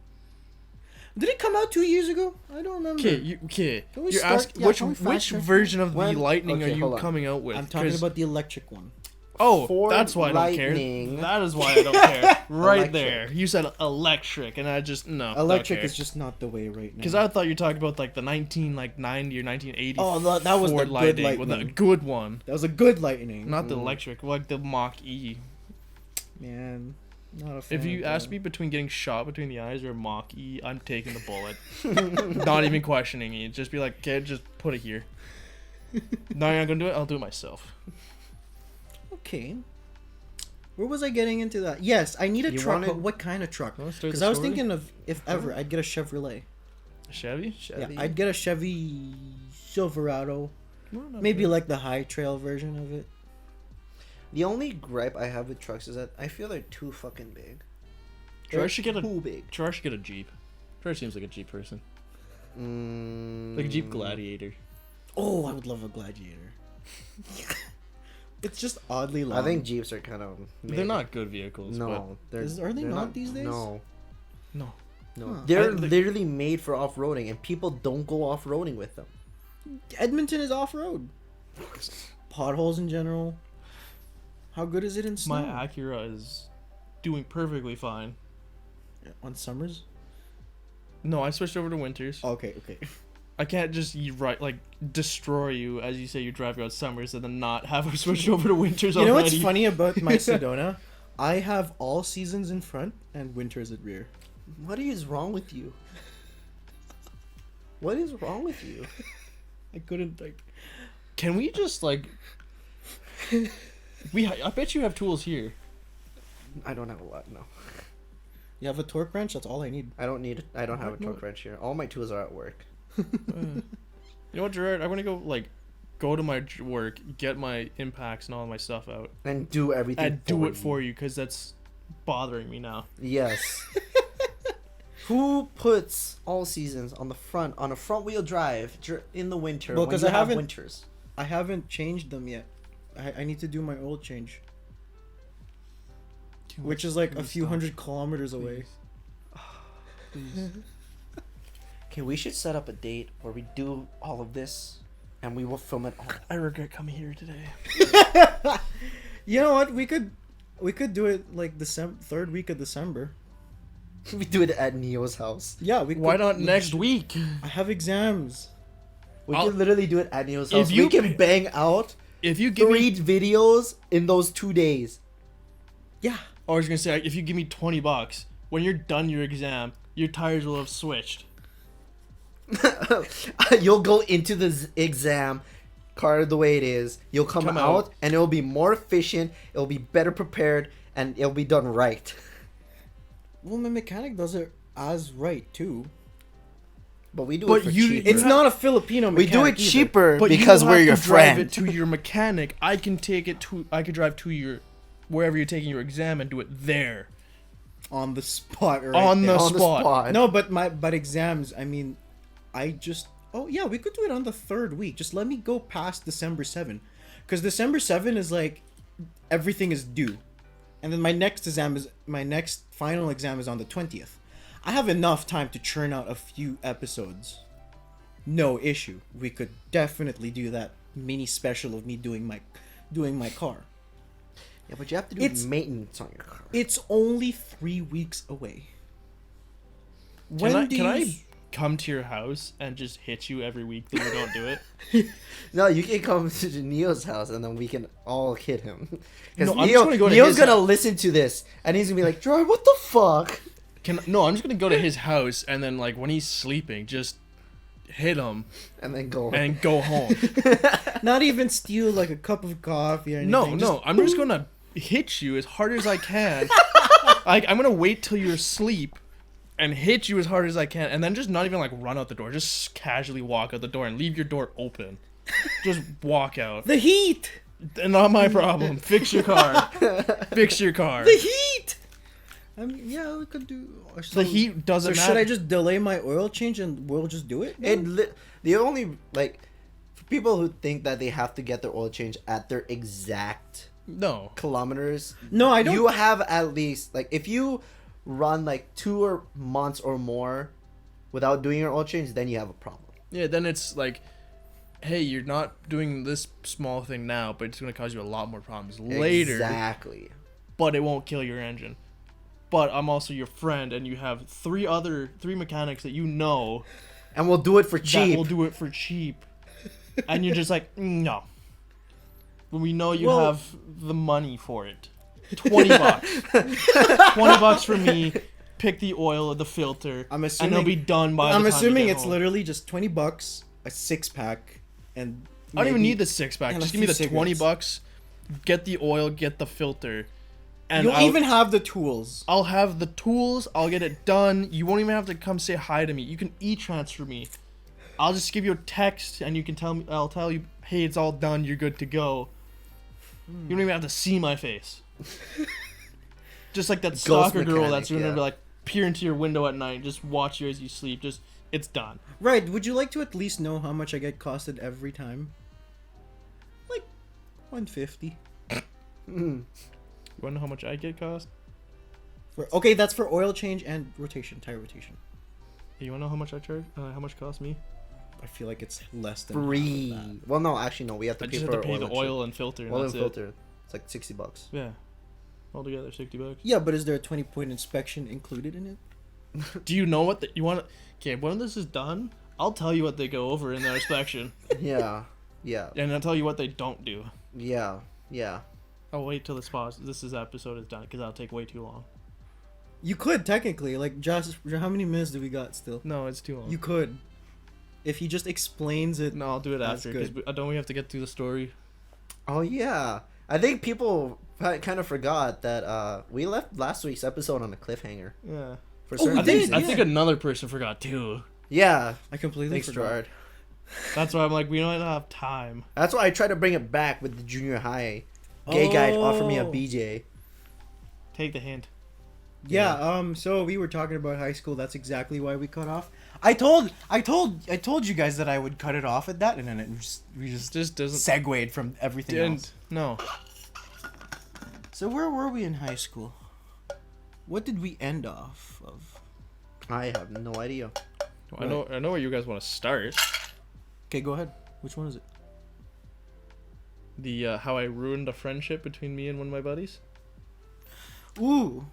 Did it come out 2 years ago? I don't remember. Okay. Can we You're start- asking yeah, which can we fast which check version of When- the Lightning okay, are you hold on. coming out with? I'm talking 'Cause- about the electric one. Oh, Ford that's why I don't care. Lightning. That is why I don't care. Right Electric. there. You said electric, and I just no. Electric is just not the way right now. because I thought you were talking about like the 1990 or 1980. Oh, that was the Ford good Lightning, with a Lightning. good one, That was a good Lightning. not the electric, like the Mach E. Man, not a fan If you of ask that. me between getting shot between the eyes or a Mach E, I'm taking the bullet. Not even questioning it. Just be like, okay, just put it here. No, you're not gonna do it. I'll do it myself. Okay. Where was I getting into that? Yes, I need a You truck, wanted- but what kind of truck? Wanna start Because the I was story? thinking of, if ever, I'd get a Chevrolet. Chevy. Chevy. Yeah, I'd get a Chevy Silverado. Maybe like the high trail version of it. The only gripe I have with trucks is that I feel they're too fucking big. Gerard should get a too big. Gerard should get a Jeep. Gerard seems like a Jeep person. Like a Jeep Gladiator. Oh, I would love a Gladiator. It's just oddly long. I think Jeeps are kind of. They're not good vehicles. No, they're. Are they they're not these days? No, No. no. Huh. They're I think- literally made for off roading, and people don't go off roading with them. Edmonton is off road. Potholes in general. How good is it in snow? My Acura is doing perfectly fine. On summers? No, I switched over to winters. Okay, okay. I can't just destroy you as you say you're driving on summers and then not have switched over to winters You know already. what's funny about my Sedona? I have all seasons in front and winters at rear. What is wrong with you? What is wrong with you? I couldn't like. Can we just like? I bet you have tools here. I don't have a lot. No, You have a torque wrench. That's all I need. I don't need. I don't have a No. torque wrench here. All my tools are at work. You know what, Gerard? I'm gonna go to my work, get my impacts and all my stuff out, And do everything. and do it for you because that's bothering me now. Yes. Who puts all seasons on the front on a front wheel drive in the winter? Well, when 'cause you I have haven't- winters. I haven't changed them yet. I need to do my oil change, which is like a few hundred kilometers away. Okay, we should set up a date where we do all of this, and we will film it all. I regret coming here today. You know what? We could do it like third week of December. We do it at Neo's house. Yeah, Why not next week? I have exams. We I'll- can literally do it at Neo's If house. you We can pay- bang out If you give 3 me, videos in those 2 days. Yeah. I was gonna say if you give me $20, when you're done your exam, your tires will have switched. You'll go into the exam car the way it is. You'll come Come out, out. and it'll be more efficient. It'll be better prepared, and it'll be done right. Well, my mechanic does it as right too. But we do But it for you- cheap. It's not a Filipino We mechanic. do it either. cheaper But because you we're have your to drive friend. it to your mechanic. I can take it to. I could drive to your wherever you're taking your exam and do it there On the spot, right? on the there. On the spot. spot. No, but exams. I mean, I just. Oh yeah, we could do it on the third week. Just let me go past December 7, because December 7 is like everything is due, and then my next final exam is on the 20th. I have enough time to churn out a few episodes no issue. We could definitely do that mini special of me doing my car. Yeah, but you have to do It's- maintenance on your car. It's only 3 weeks away. Can I come to your house and just hit you every week that you don't do it? No, you can come to Neo's house and then we can all hit him. Because No, I'm just gonna go to Neo's his gonna house. listen to this and he's gonna be like, Gerard, what the fuck? I'm just gonna go to his house and then like when he's sleeping, just hit him And then go. and go home. Not even steal like a cup of coffee or anything. No, I'm just gonna hit you as hard as I can. Like I'm gonna wait till you're asleep and hit you as hard as I can, and then just not even like run out the door. Just casually walk out the door and leave your door open. Just walk out. The heat. Not my problem. Fix your car. Fix your car. The heat. Yeah, we could do. The heat doesn't So matter. should I just delay my oil change and we'll just do it? The only, like, for people who think that they have to get their oil change at their exact No. kilometers, No, I don't. you have at least, like, if you run like 2 months or more without doing your oil change, then you have a problem. Yeah, then it's like, hey, you're not doing this small thing now, but it's gonna cause you a lot more problems later. Exactly. But it won't kill your engine. But I'm also your friend, and you have three mechanics that you know And we'll do it for that cheap. will do it for cheap, and you're just like, no. When we know you Well- have the money for it, $20, $20 for me. Pick the oil, the filter, I'm and assuming it'll be done by. I'm the time assuming you get it's home. literally just $20, a 6-pack, and I don't even maybe- need the 6-pack. and a Just give me the few $20. Get the oil, get the filter, and You'll I'll even have the tools. I'll have the tools. I'll get it done. You won't even have to come say hi to me. You can e-transfer me. I'll just give you a text, and you can tell me. I'll tell you, hey, it's all done. You're good to go. You don't even have to see my face. Just like that soccer girl mechanic, that's gonna yeah. be like peer into your window at night, and just watch you as you sleep. Just it's done. Right, would you like to at least know how much I get costed every time? Like $150. Mm. You wanna know how much I get cost? Okay, that's for oil change and rotation, tire rotation. You wanna know how much I charge? How much it costs me? I feel like it's less than half of Free. that. Well, no, actually, no. We have to I pay just for have to pay our the oil and filter. And Oil that's and it. filter. It's like $60. Yeah. Altogether, $60. Yeah, but is there a 20-point inspection included in it? Do you know what you want? Okay, when this is done, I'll tell you what they go over in their inspection, Yeah. Yeah. and I'll tell you what they don't do. Yeah. Yeah. I'll wait till this episode is done because that'll take way too long. You could technically, like Josh. How many minutes do we got still? No, it's too long. You could, if he just explains it. No, I'll do it That's after because good. don't we have to get through the story? Oh, yeah. I think people kind of forgot that we left last week's episode on a cliffhanger. Yeah. For Oh, we certain did, reasons. I think another person forgot too. Yeah. I completely Thanks, forgot. Gerard. That's why I'm like, we don't have time. That's why I tried to bring it back with the junior high. Gay guy offered me a Oh. BJ. Take the hint. Yeah. So we were talking about high school. That's exactly why we cut off. I told you guys that I would cut it off at that, and then we just Just doesn't. segued from everything else. No. So where were we in high school? What did we end off of? I have no idea. I know where you guys want to start. Okay, go ahead. Which one is it? The how I ruined a friendship between me and one of my buddies. Ooh.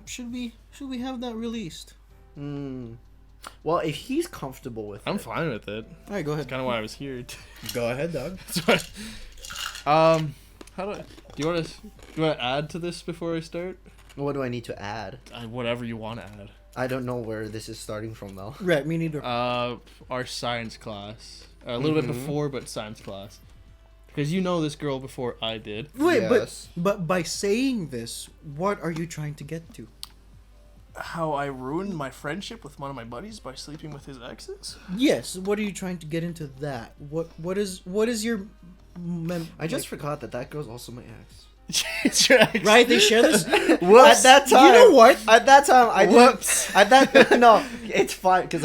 Should we have that released? Hmm. Well, if he's comfortable with I'm it. fine with it. All right, go ahead. That's kind of why I was here. Go ahead, dog. How do you want to add to this before I start? What do I need to add? Whatever you want to add. I don't know where this is starting from, though. Right, me neither. Our science class. A little bit before, but science class. Because you know this girl before I did. Wait, Yes. but by saying this, what are you trying to get to? How I ruined my friendship with one of my buddies by sleeping with his exes? Yes. What are you trying to get into that? What is your I just forgot that girl's also my ex. It's your ex. right? They share this. At that time, You know what? At that time, I Whoops. didn't. At that no, it's fine because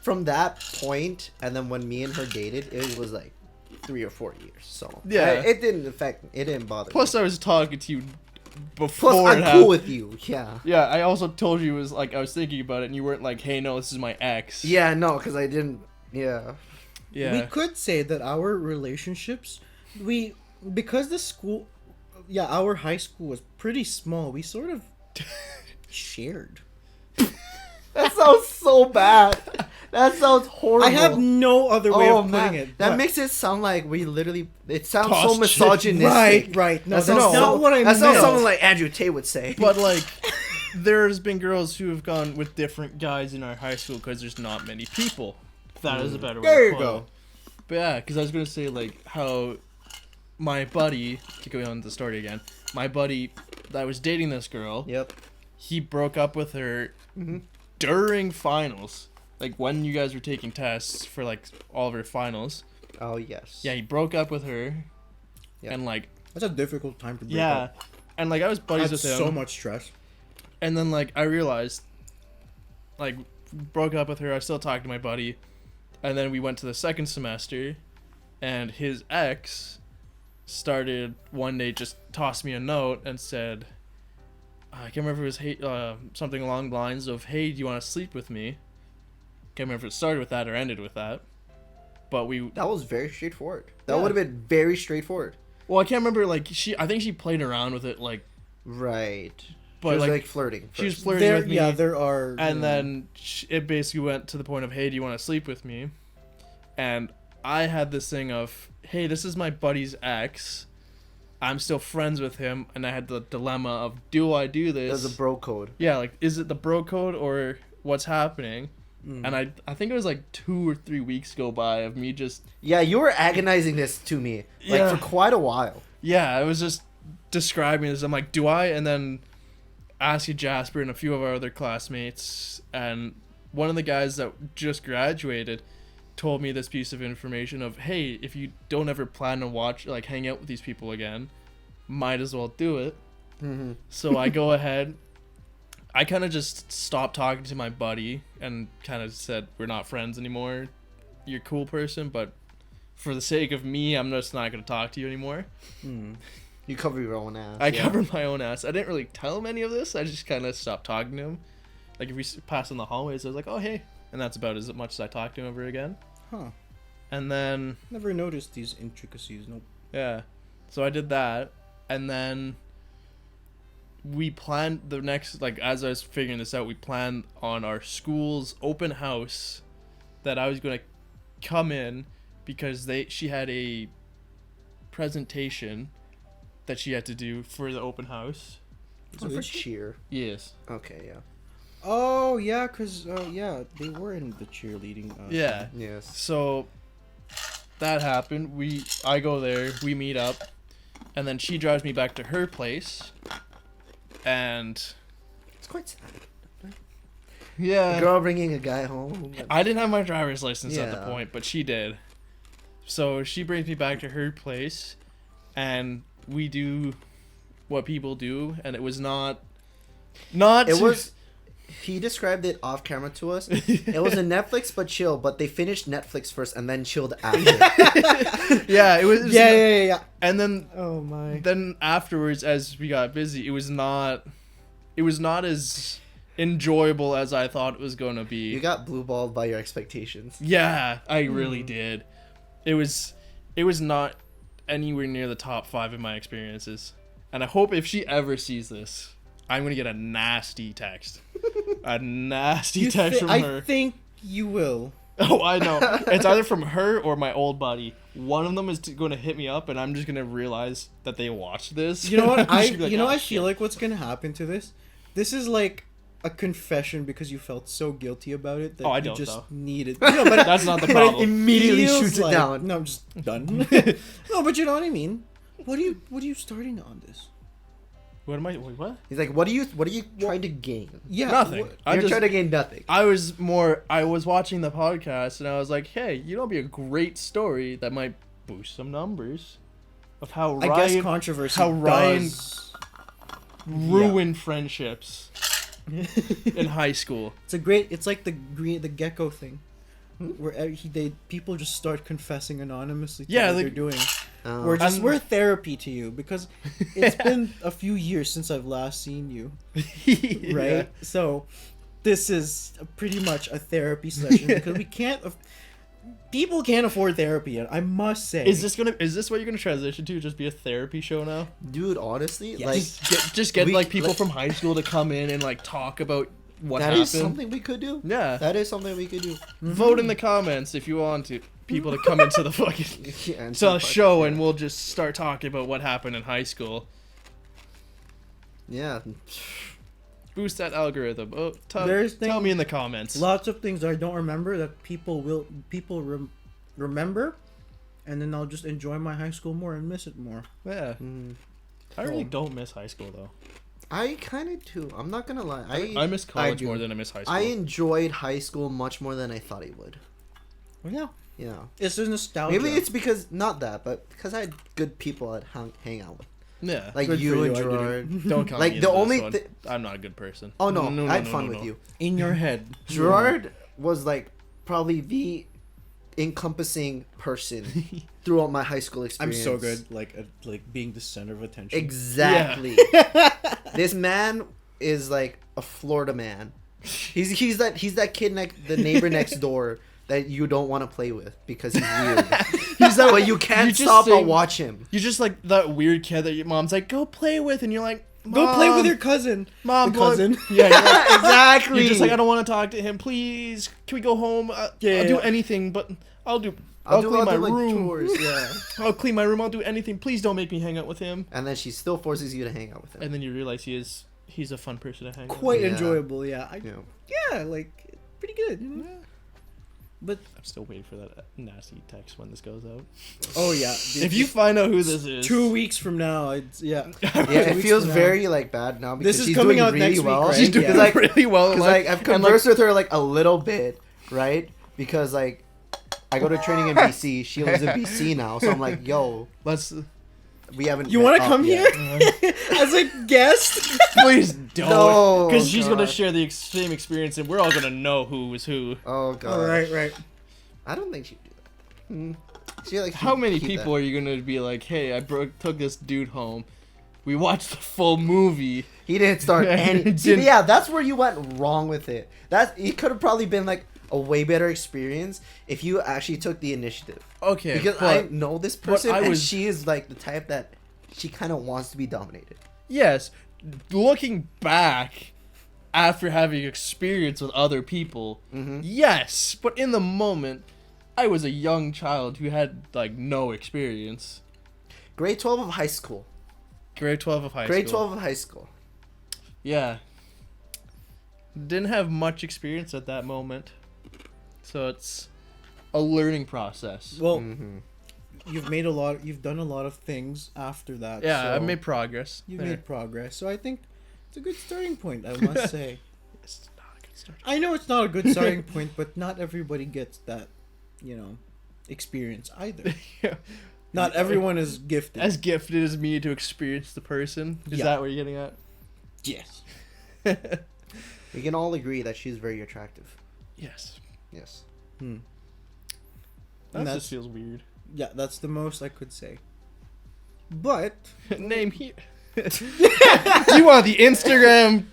from that point, and then when me and her dated, it was like 3 or 4 years. So Yeah. it didn't affect. It didn't bother. Plus, I was talking to you before Plus, it I'm happened. cool with you. Yeah. Yeah, I also told you it was like I was thinking about it, and you weren't like, "Hey, no, this is my ex." Yeah, no, because I didn't. Yeah. Yeah. We could say that our relationships, because the school, our high school was pretty small. We sort of shared. That sounds so bad. That sounds horrible. I have no other way of putting man. it. That but- makes it sound like we literally. It sounds Tossed so misogynistic. right. No, That that's sounds not what I That sounds meant. something like Andrew Tate would say. But like, there's been girls who have gone with different guys in our high school because there's not many people. That is a better way. There to you put go. it. But yeah, because I was gonna say like how my buddy, to go on the story again, my buddy that was dating this girl, Yep. he broke up with her Mhm. during finals. Like when you guys were taking tests for like all of her finals. Oh yes. Yeah, he broke up with her. Yeah. And like That's a difficult time to break yeah. up. And like I was buddies That's with him. so much stress. And then like I realized like broke up with her, I still talked to my buddy. And then we went to the second semester and his ex started one day just tossed me a note and said I can't remember if it was something along the lines of, "Hey, do you want to sleep with me?" Can't remember if it started with that or ended with that. But we That was very straightforward. That Yeah. would have been very straightforward. well, I can't remember like I think she played around with it like Right. but She was like, like flirting. she was first. flirting with me. Yeah, there are. And then it basically went to the point of, "Hey, do you want to sleep with me?" And I had this thing of, "Hey, this is my buddy's ex. I'm still friends with him." And I had the dilemma of, do I do this? There's a bro code. Yeah, like, is it the bro code or what's happening? And I think it was like 2 or 3 weeks go by of me just... Yeah, you were agonizing this to me like Yeah. for quite a while. Yeah, I was just describing this. I'm like, do I? And then asking Jasper and a few of our other classmates. And one of the guys that just graduated told me this piece of information of, "Hey, if you don't ever plan to hang out with these people again, might as well do it." Mm-hmm. So I go ahead. I kind of just stopped talking to my buddy and kind of said, "We're not friends anymore. You're a cool person, but for the sake of me, I'm just not going to talk to you anymore." You cover your own ass. I yeah. covered my own ass. I didn't really tell him any of this. I just kind of stopped talking to him. Like if we passed in the hallways, I was like, "Oh, hey." And that's about as much as I talked to him ever again. Huh. And then, Never noticed these intricacies. Nope. yeah. So I did that. And then we planned the next, like as I was figuring this out, we planned on our school's open house that I was going to come in because she had a presentation that she had to do for the open house. So for cheer. Yes. Okay, yeah. Oh yeah, cause they were in the cheerleading. Yeah. Yes. So that happened. I go there, we meet up, and then she drives me back to her place. And It's quite sad. A yeah, girl bringing a guy home. I didn't have my driver's license at the Yeah. point, but she did. So she brings me back to her place, and we do what people do, and it was not. It was. He described it off camera to us. It was a Netflix but chill, but they finished Netflix first and then chilled after. Yeah, it was. Yeah. And then Oh my. then afterwards, as we got busy, it was not as enjoyable as I thought it was gonna be. You got blue balled by your expectations. Yeah, I really did. It was not anywhere near the top 5 in my experiences. And I hope if she ever sees this, I'm gonna get a nasty text. A nasty text from her. I think you will. Oh, I know. It's either from her or my old buddy. One of them is going to hit me up, and I'm just going to realize that they watched this. You know what? I'm just gonna be like, "Oh, I feel like what's gonna happen to this. This is like a confession because you felt so guilty about it that Oh, I you don't, just though. needed. No, but That's not the but problem. Immediately feels shoots it like- down. No, I'm just done. No, but you know what I mean. What are you starting on this? What am I? Wait, what? He's like, what are you trying to gain? Yeah, Nothing. You're trying to gain nothing. I was watching the podcast, and I was like, hey, you know, it'd be a great story that might boost some numbers of how I guess controversy. how Ryan does- ruined friendships in high school. It's a great. It's like the gecko thing. where people just start confessing anonymously to Yeah, what like- they're doing. Um, We're therapy to you because it's been a few years since I've last seen you, right? So this is pretty much a therapy session because people can't afford therapy yet. I must say. Is this what you're gonna transition to? Just be a therapy show now? dude, honestly, Yes. like Just get We- like people like- from high school to come in and like talk about what that happened. is something we could do. Yeah. That is something we could do. Vote in the comments if you want to people to come into the fucking Yeah, and to some the show, podcast, and we'll just start talking about what happened in high school. yeah. Boost that algorithm. Oh, There's tell me in the comments. Lots of things I don't remember that people remember, and then I'll just enjoy my high school more and miss it more. Yeah. Mm. I really don't miss high school though. I kind of do. I'm not gonna lie. I miss college do. more than I miss high school. I enjoyed high school much more than I thought I would. Well, yeah, Yeah. it's just nostalgia. Maybe it's because not that, but because I had good people I'd hang out with, yeah. like Good you for and you, I Gerard. Don't come like, me the into only this one. thi- I'm not a good person. Oh no, I had no, fun no, with no. you. in your head. Gerard was like probably the encompassing person throughout my high school I'm experience. so good, like being the center of attention. Exactly. This man is like a Florida man. He's that kid the neighbor next door that you don't want to play with because he's weird. But you can't you just stop say- but watch him. You're just like that weird kid that your mom's like, go play with, and you're like, Go play with "Mom, your cousin. mom, the boy." cousin. Yeah, you're, like, Exactly. you're just like, I don't want to talk to him. Please, can we go home? I'll do Yeah. anything, but I'll clean my like, room. chores, yeah. I'll clean my room. I'll do anything. Please don't make me hang out with him. And then she still forces you to hang out with him. And then you realize he's a fun person to hang out Quite Yeah. enjoyable, yeah. Yeah. Like pretty good. You know? with. But I'm still waiting for that nasty text when this goes out. oh yeah, If you find out who this is, 2 weeks from now, yeah. Yeah, 2 it weeks feels from now. very like bad now because This is she's coming doing out really next week, well. right? she's doing Yeah. like, really well. Because like I've and, like, conversed with her like a little bit, right? Because like I go to training in BC. She lives in BC now, so I'm like, yo, let's we haven't. You met want to up come yet. here as a guest? please don't, No, because she's gonna God. share the same experience, and we're all gonna know who was who. Oh god. All right. I don't think she'd do that. She like How many keep people that. are you gonna be like, hey, I took this dude home. We watched the full movie. He didn't start Yeah, any. he See, didn't. yeah, that's where you went wrong with it. It could have probably been like a way better experience if you actually took the initiative. Okay, Because but I know this person, I and was- she is like the type that she kind of wants to be dominated. yes, looking back after having experience with other people, Mhm. yes, but in the moment, I was a young child who had like no experience. Grade 12 of high school. Grade 12 of high school. Grade 12 of high school. Yeah. Didn't have much experience at that moment. So it's a learning process. Well, Mhm. you've done a lot of things after that. Yeah, so I've made progress. you've there. made progress. So I think it's a good starting point, I must say. It's not a good start. I know it's not a good starting point, but not everybody gets that, experience either. Yeah. Not everyone is gifted. As gifted as me to experience the person. Is Yeah. that what you're getting at? yes. We can all agree that she's very attractive. Yes. Yes. Hmm. That And just feels weird. Yeah, that's the most I could say. But Name here. Do you want the Instagram?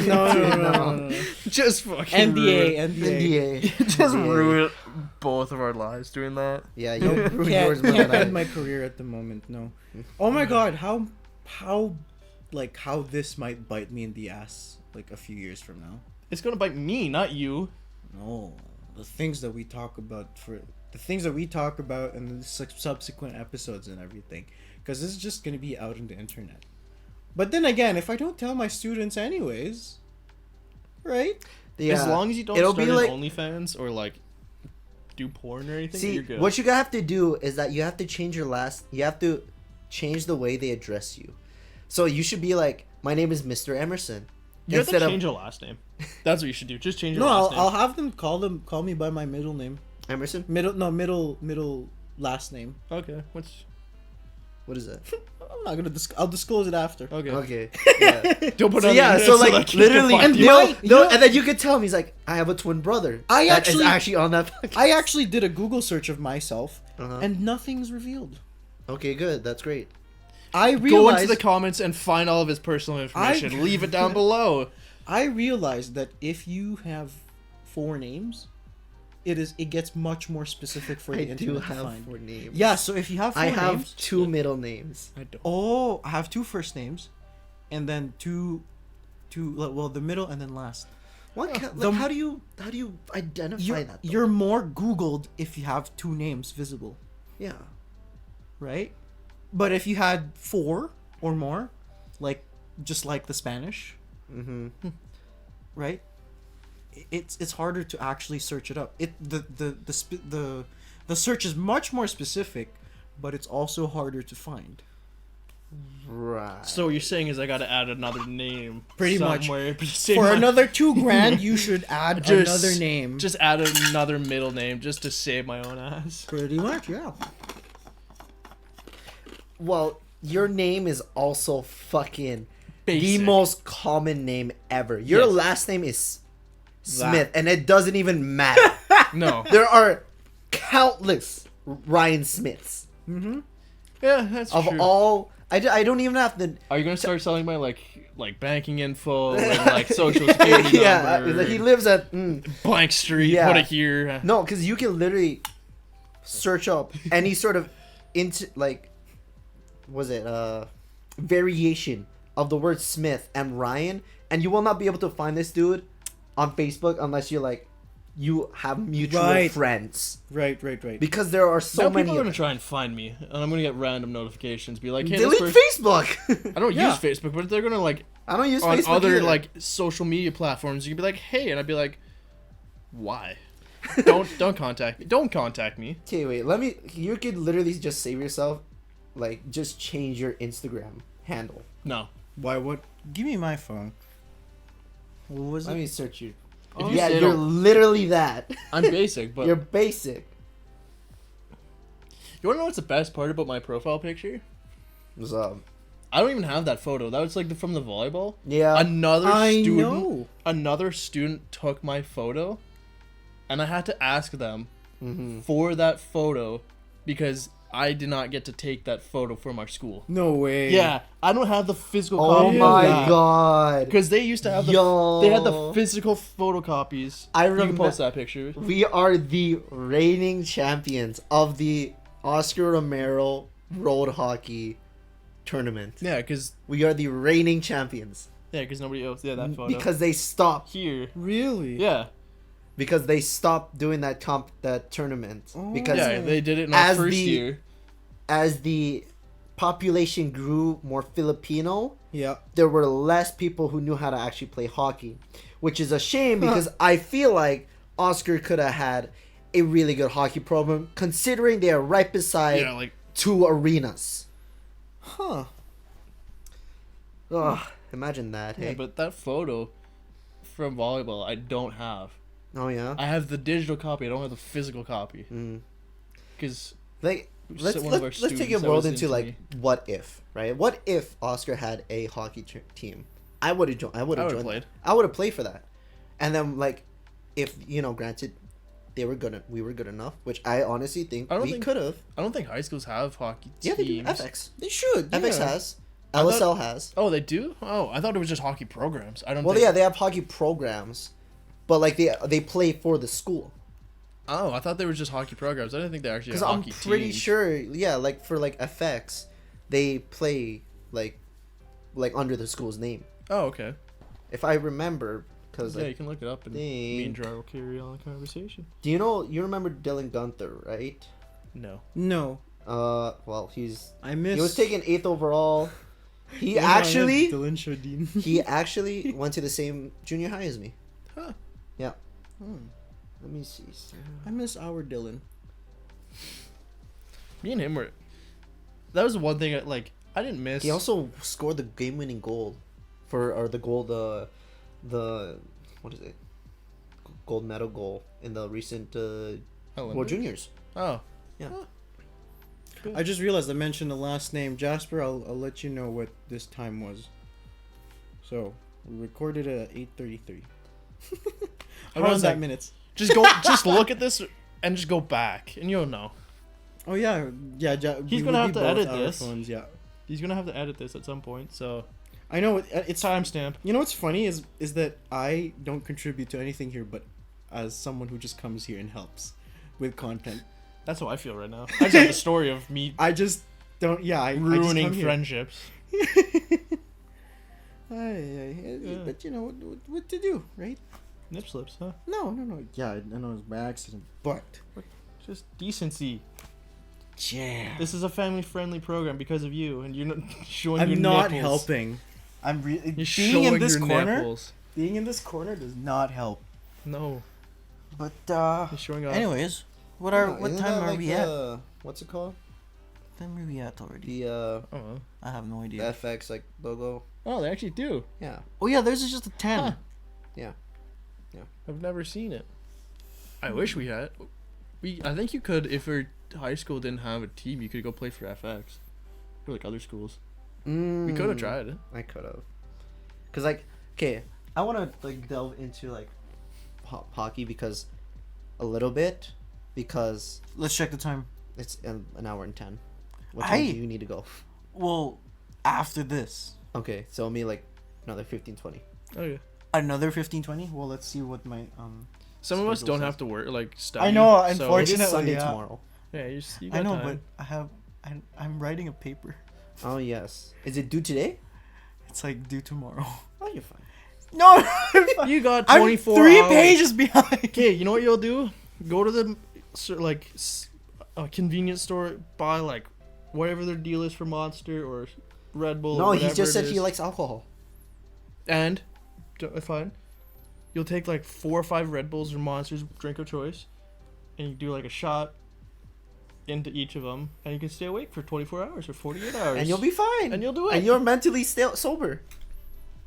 no. Just fucking NDA, ruin- NDA. NDA. Just NDA. ruin both of our lives doing that. Yeah, you ruined Can't, yours more can't than end I. my career at the moment. No. Oh my god, how this might bite me in the ass like a few years from now. It's gonna bite me, not you. No, the things that we talk about in the subsequent episodes and everything, because this is just gonna be out on the internet. But then again, if I don't tell my students anyways, right? Yeah. As long as you don't It'll start be an like- OnlyFans or like do porn or anything, See, you're good. what you have to do is that you have to change you have to change the way they address you. So you should be like, my name is Mr. Emerson. you have to instead of- change your last name. That's what you should do. Just change your No, last I'll name. have them call me by my middle name. Emerson? Middle last name. Okay, what's What is that? I'm not gonna. I'll disclose it after. Okay. Okay. Yeah. Don't put So it on yeah, the so internet like that you can literally, find And it. my- and then you could tell him he's like, I have a twin brother. I that is actually- actually on that. Podcast. I actually did a Google search of myself, Uh-huh. and nothing's revealed. Okay, good. That's great. I Go realized. into the comments and find all of his personal information. Leave it down below. I realized that if you have 4 names, it gets much more specific for the I do internet to have find. 4 names. Yeah, so if you have 4 I have names, 2 middle names. I don't. oh, I have 2 first names, and then two, well, the middle and then last. What? the- How do you identify that? Though? You're more Googled if you have 2 names visible, Yeah. right? But if you had 4 or more, like just like the Spanish, Mm-hmm. right? It's harder to actually search it up. The search is much more specific, but it's also harder to find. Right. So what you're saying is I got to add another name. Pretty much. somewhere. For another $2,000, you should add Just- another name. Just add another middle name just to save my own ass. Pretty much, yeah. Well, your name is also fucking Basic. the most common name ever. Your Yes. last name is Smith, and it doesn't even matter. No. There are countless Ryan Smiths Yeah, that's of true. all. I don't even have to. Are you gonna start selling my like banking info and like social security Yeah, number? he lives at. Blank street. Yeah. Put it here. No, because you can literally search up any sort of variation of the word Smith and Ryan, and you will not be able to find this dude on Facebook unless you have mutual Right. friends, Right. because there are so Now many. people are Of gonna try and find me, and I'm gonna get random notifications. Be like, hey, Delete this person. Facebook. I don't Yeah. use Facebook, but they're gonna like I don't use on Facebook other either. like social media platforms. You can be like, hey, and I'd be like, why? don't contact me. Don't contact me. Okay, wait. Let me. You could literally just save yourself, just change your Instagram handle. No. Why? What? Give me my phone. What was Let it? me search you. If you Yeah, say you're don't- literally that. I'm basic, but You're basic. you wanna know what's the best part about my profile picture? What's I don't even have that photo. That was like from the volleyball. Yeah. I know. Another student took my photo, and I had to ask them Mm-hmm. for that photo because I did not get to take that photo from our school. No way. Yeah, I don't have the physical Oh copy my of that. god. Because they used to have Yo. they had the physical photocopies. I You can post remember. that picture. We are the reigning champions of the Oscar Romero Road Hockey Tournament. Yeah, because We are the reigning champions nobody else did that photo. because they stopped. Here, Really? yeah, Because they stopped doing that tournament. Oh. Because yeah, they did it in our as first the- year. as the population grew more Filipino, Yeah. there were less people who knew how to actually play hockey, which is a shame because I feel like Oscar could have had a really good hockey program considering they are right beside Yeah, like 2 arenas. Huh. Ugh, imagine that, yeah, hey. but that photo from volleyball, I don't have. Oh yeah. I have the digital copy. I don't have the physical copy Mm. because Like let's one of our let's take a students that world was into into like me. what if, right? What if Oscar had a hockey team? I would have joined. I would I have would've joined. played. I would have played for that. And then if granted, we were good enough, which I honestly think I don't we think- could have. I don't think high schools have hockey Yeah, they do. teams. FX. They should. FX yeah. has. I thought- LSL has. Oh, they do. Oh, I thought it was just hockey programs. I don't. Well, think... yeah, they have hockey programs, but they play for the school. Oh, I thought they were just hockey programs. I didn't think they actually Because had I'm hockey pretty teams. sure, yeah, for FX, they play like under the school's name. Oh, okay. If I remember, because Yeah, you can look it up, and me Dang. and Gerard will carry on the conversation. do you remember Dylan Gunther, right? No. No. Well, I he miss. was taken 8th overall. He Yeah, I miss actually Dylan Shodin. he actually went to the same junior high as me. Huh. Yeah. Hmm. Let me see. I miss our Dylan. Me and him were. That was the one thing I didn't miss. He also scored the game-winning goal the what is it? Gold medal goal in the recent World Olympics? Juniors. Oh. Yeah. Huh. Good. I just realized I mentioned the last name. Jasper, I'll let you know what this time was. So, we recorded at 8:33. Around that minutes. Just look at this and just go back, and you'll know. Oh, yeah. Yeah, He's gonna have to edit this. Phones, yeah. He's gonna have to edit this at some point, so I know it's timestamp. You know what's funny is that I don't contribute to anything here, but as someone who just comes here and helps with content. That's how I feel right now. I just have the story of me. I just don't. Yeah, ruining I just friendships. But you know what to do, right? Nip slips, huh? No. Yeah, I know it was by accident, but Just decency. yeah, This is a family-friendly program because of you, and you're not showing your I'm not nipples. helping. I'm really You're being showing in this your corner. nipples. Being in this corner does not help. No, But you're showing off. anyways, what Isn't time that are like we at? What's it called? What time are we at already? The Oh, I have no the idea. FX like logo. they actually do. Yeah. Oh yeah, theirs is just a 10. Huh. Yeah. I've never seen it. I wish we had. I think you could if your high school didn't have a team. You could go play for FX, or like other schools. We could have tried it. I could have. Cause like, okay, I want to like delve into like hockey because a little bit because Let's check the time. it's an hour and 10. What time do you need to go? Well, after this, Okay, so me like another 15-20. Okay. another 15-20. Well, let's see what my Some of us schedule don't says. have to work like study. I know, so- It unfortunately. is Sunday yeah. tomorrow. Yeah, you got I know, time. but I'm writing a paper. Oh yes. Is it due today? It's like due tomorrow. Oh, you're fine. No, You got I'm 24 3 hours. pages behind. Okay, you know what you'll do? Go to the a convenience store, buy like whatever their deal is for Monster or Red Bull. No, or he whatever just it said he is. likes alcohol. And fine. You'll take like 4 or 5 Red Bulls or Monsters, drink of choice, and you do like a shot into each of them, and you can stay awake for 24 hours or 48 hours. And you'll be fine. And you'll do it. And you're mentally sober.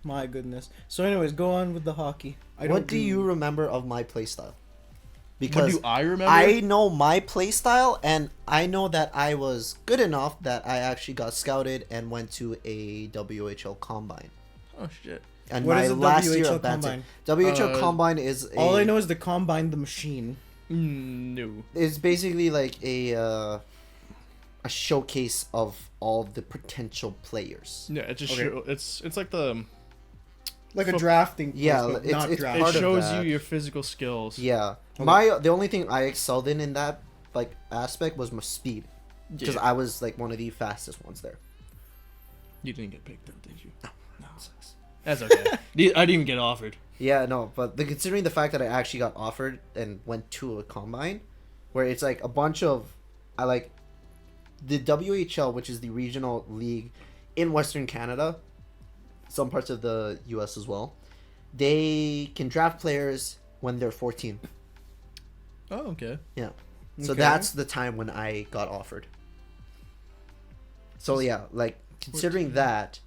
My goodness. So, anyways, go on with the hockey. What do you remember of my playstyle? What Because do I remember? I know my playstyle, and I know that I was good enough that I actually got scouted and went to a WHL combine. Oh shit. And What my is a last year WHL of Bantam. combine? WHL combine is All I know is the combine, the machine. No. It's basically like a showcase of all the potential players. Yeah, it just Okay. it's like the Like a Fo- drafting. place, Yeah, but it's- not it's draft. it part of shows you that. your physical skills. Yeah, Okay. the only thing I excelled in that like aspect was my speed because I was like one of the fastest ones there. You didn't get picked up, did you? No. That's okay. I didn't even get offered. Yeah, no, but considering the fact that I actually got offered and went to a combine, where it's like a bunch of, I like, the WHL, which is the regional league in Western Canada, some parts of the U.S. as well, they can draft players when they're 14. Oh, okay. Yeah. So Okay. that's the time when I got offered. So yeah, like, considering 14. that,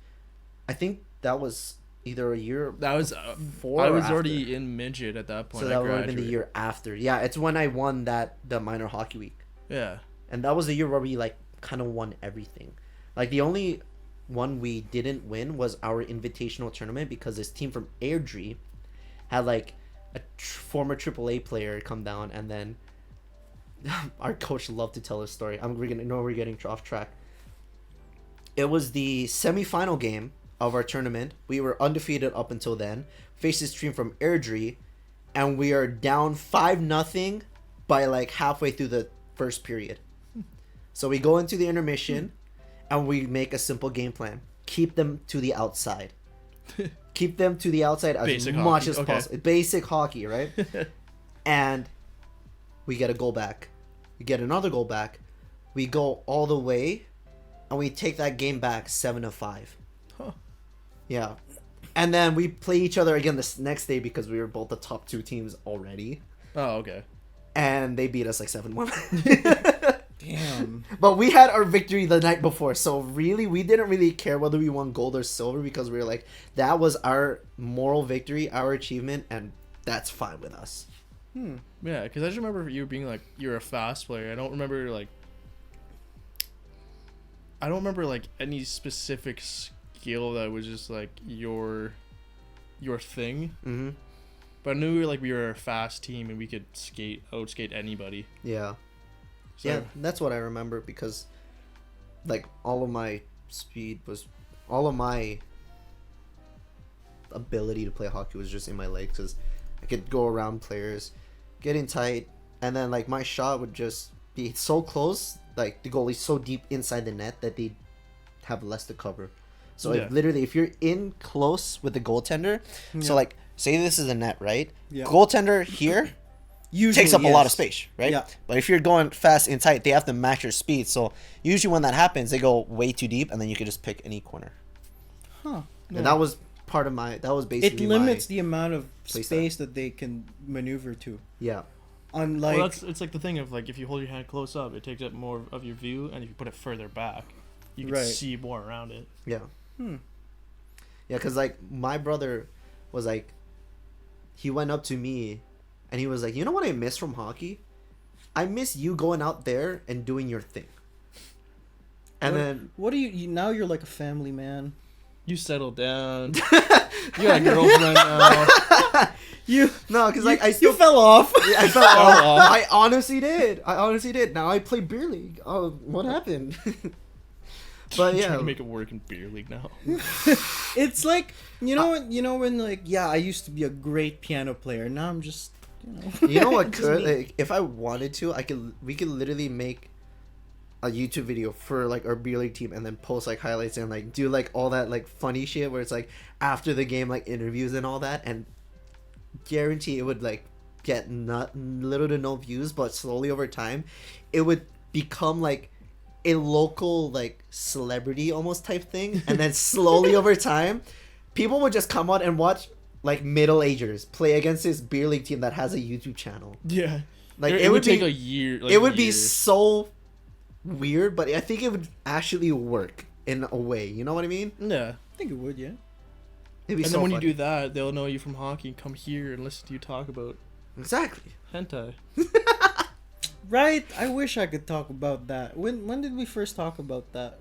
I think that was either a year That was before I or was after. already in midget at that point. So I that would have been the graduated. year after. Yeah, it's when I won the minor hockey week, Yeah. and that was the year where we like kind of won everything. Like the only one we didn't win was our invitational tournament because this team from Airdrie had like a former AAA player come down, and then our coach loved to tell his story. We're getting off track. It was the semifinal game of our tournament. We were undefeated up until then. Faced this team from Airdrie, and we are down 5-0 by like halfway through the first period. So we go into the intermission, and we make a simple game plan: keep them to the outside. Keep them to the outside as Basic much hockey, as okay. possible. Basic hockey, right? And we get a goal back. We get another goal back. We go all the way, and we take that game back 7-5. Huh. Yeah. And then we play each other again this next day because we were both the top 2 teams already. Oh, okay. And they beat us like 7-1. Damn. But we had our victory the night before. So really, we didn't really care whether we won gold or silver because we were like, that was our moral victory, our achievement, and that's fine with us. Yeah, because I just remember you being like, you're a fast player. I don't remember like I don't remember like any specific skill that was just like your thing. Mm-hmm. But I knew we were a fast team and we could outskate anybody. Yeah. So, Yeah, that's what I remember because, like, all of my ability to play hockey was just in my legs because I could go around players, get in tight, and then, like, my shot would just be so close, like, the goalie's so deep inside the net that they'd have less to cover. So, Yeah. if you're in close with the goaltender, so, like, say this is a net, right? Yeah. Goaltender here Usually, takes up a lot of yes. space, right? Yeah. But if you're going fast and tight, they have to match your speed. So usually when that happens, they go way too deep, and then you can just pick any corner. Huh. And that was part of my. That was It basically limits the amount of play space that they can maneuver to. Yeah. Unlike well, it's like the thing of like if you hold your hand close up, it takes up more of your view, and if you put it further back, you can Right. see more around it. Yeah. Hmm. Yeah, because like my brother was like, he went up to me, and he was like, "You know what I miss from hockey? I miss you going out there and doing your thing." And then what do you now? You're like a family man. You settle down. You got a girlfriend now. You no, because like I you still fell off. Yeah, I fell off. I honestly did. Now I play beer league. Oh, what happened? But Trying yeah, to make it work in beer league now. It's like you know when like yeah, I used to be a great piano player. Now I'm just you know what just could me. like, if I wanted to, we could literally make a YouTube video for like our beer league team and then post like highlights and like do like all that like funny shit where it's like after the game like interviews and all that, and guarantee it would like get not little to no views, but slowly over time it would become like a local like celebrity almost type thing, and then slowly over time people would just come out and watch like middle-agers play against this beer league team that has a YouTube channel. Yeah. Like it would take a year. Like, it would be years. so weird, but I think it would actually work in a way. You know what I mean? Yeah. I think it would, yeah. It'd be And so then when funny. you do that, they'll know you from hockey and come here and listen to you talk about Exactly. hentai. Right. I wish I could talk about that. When did we first talk about that?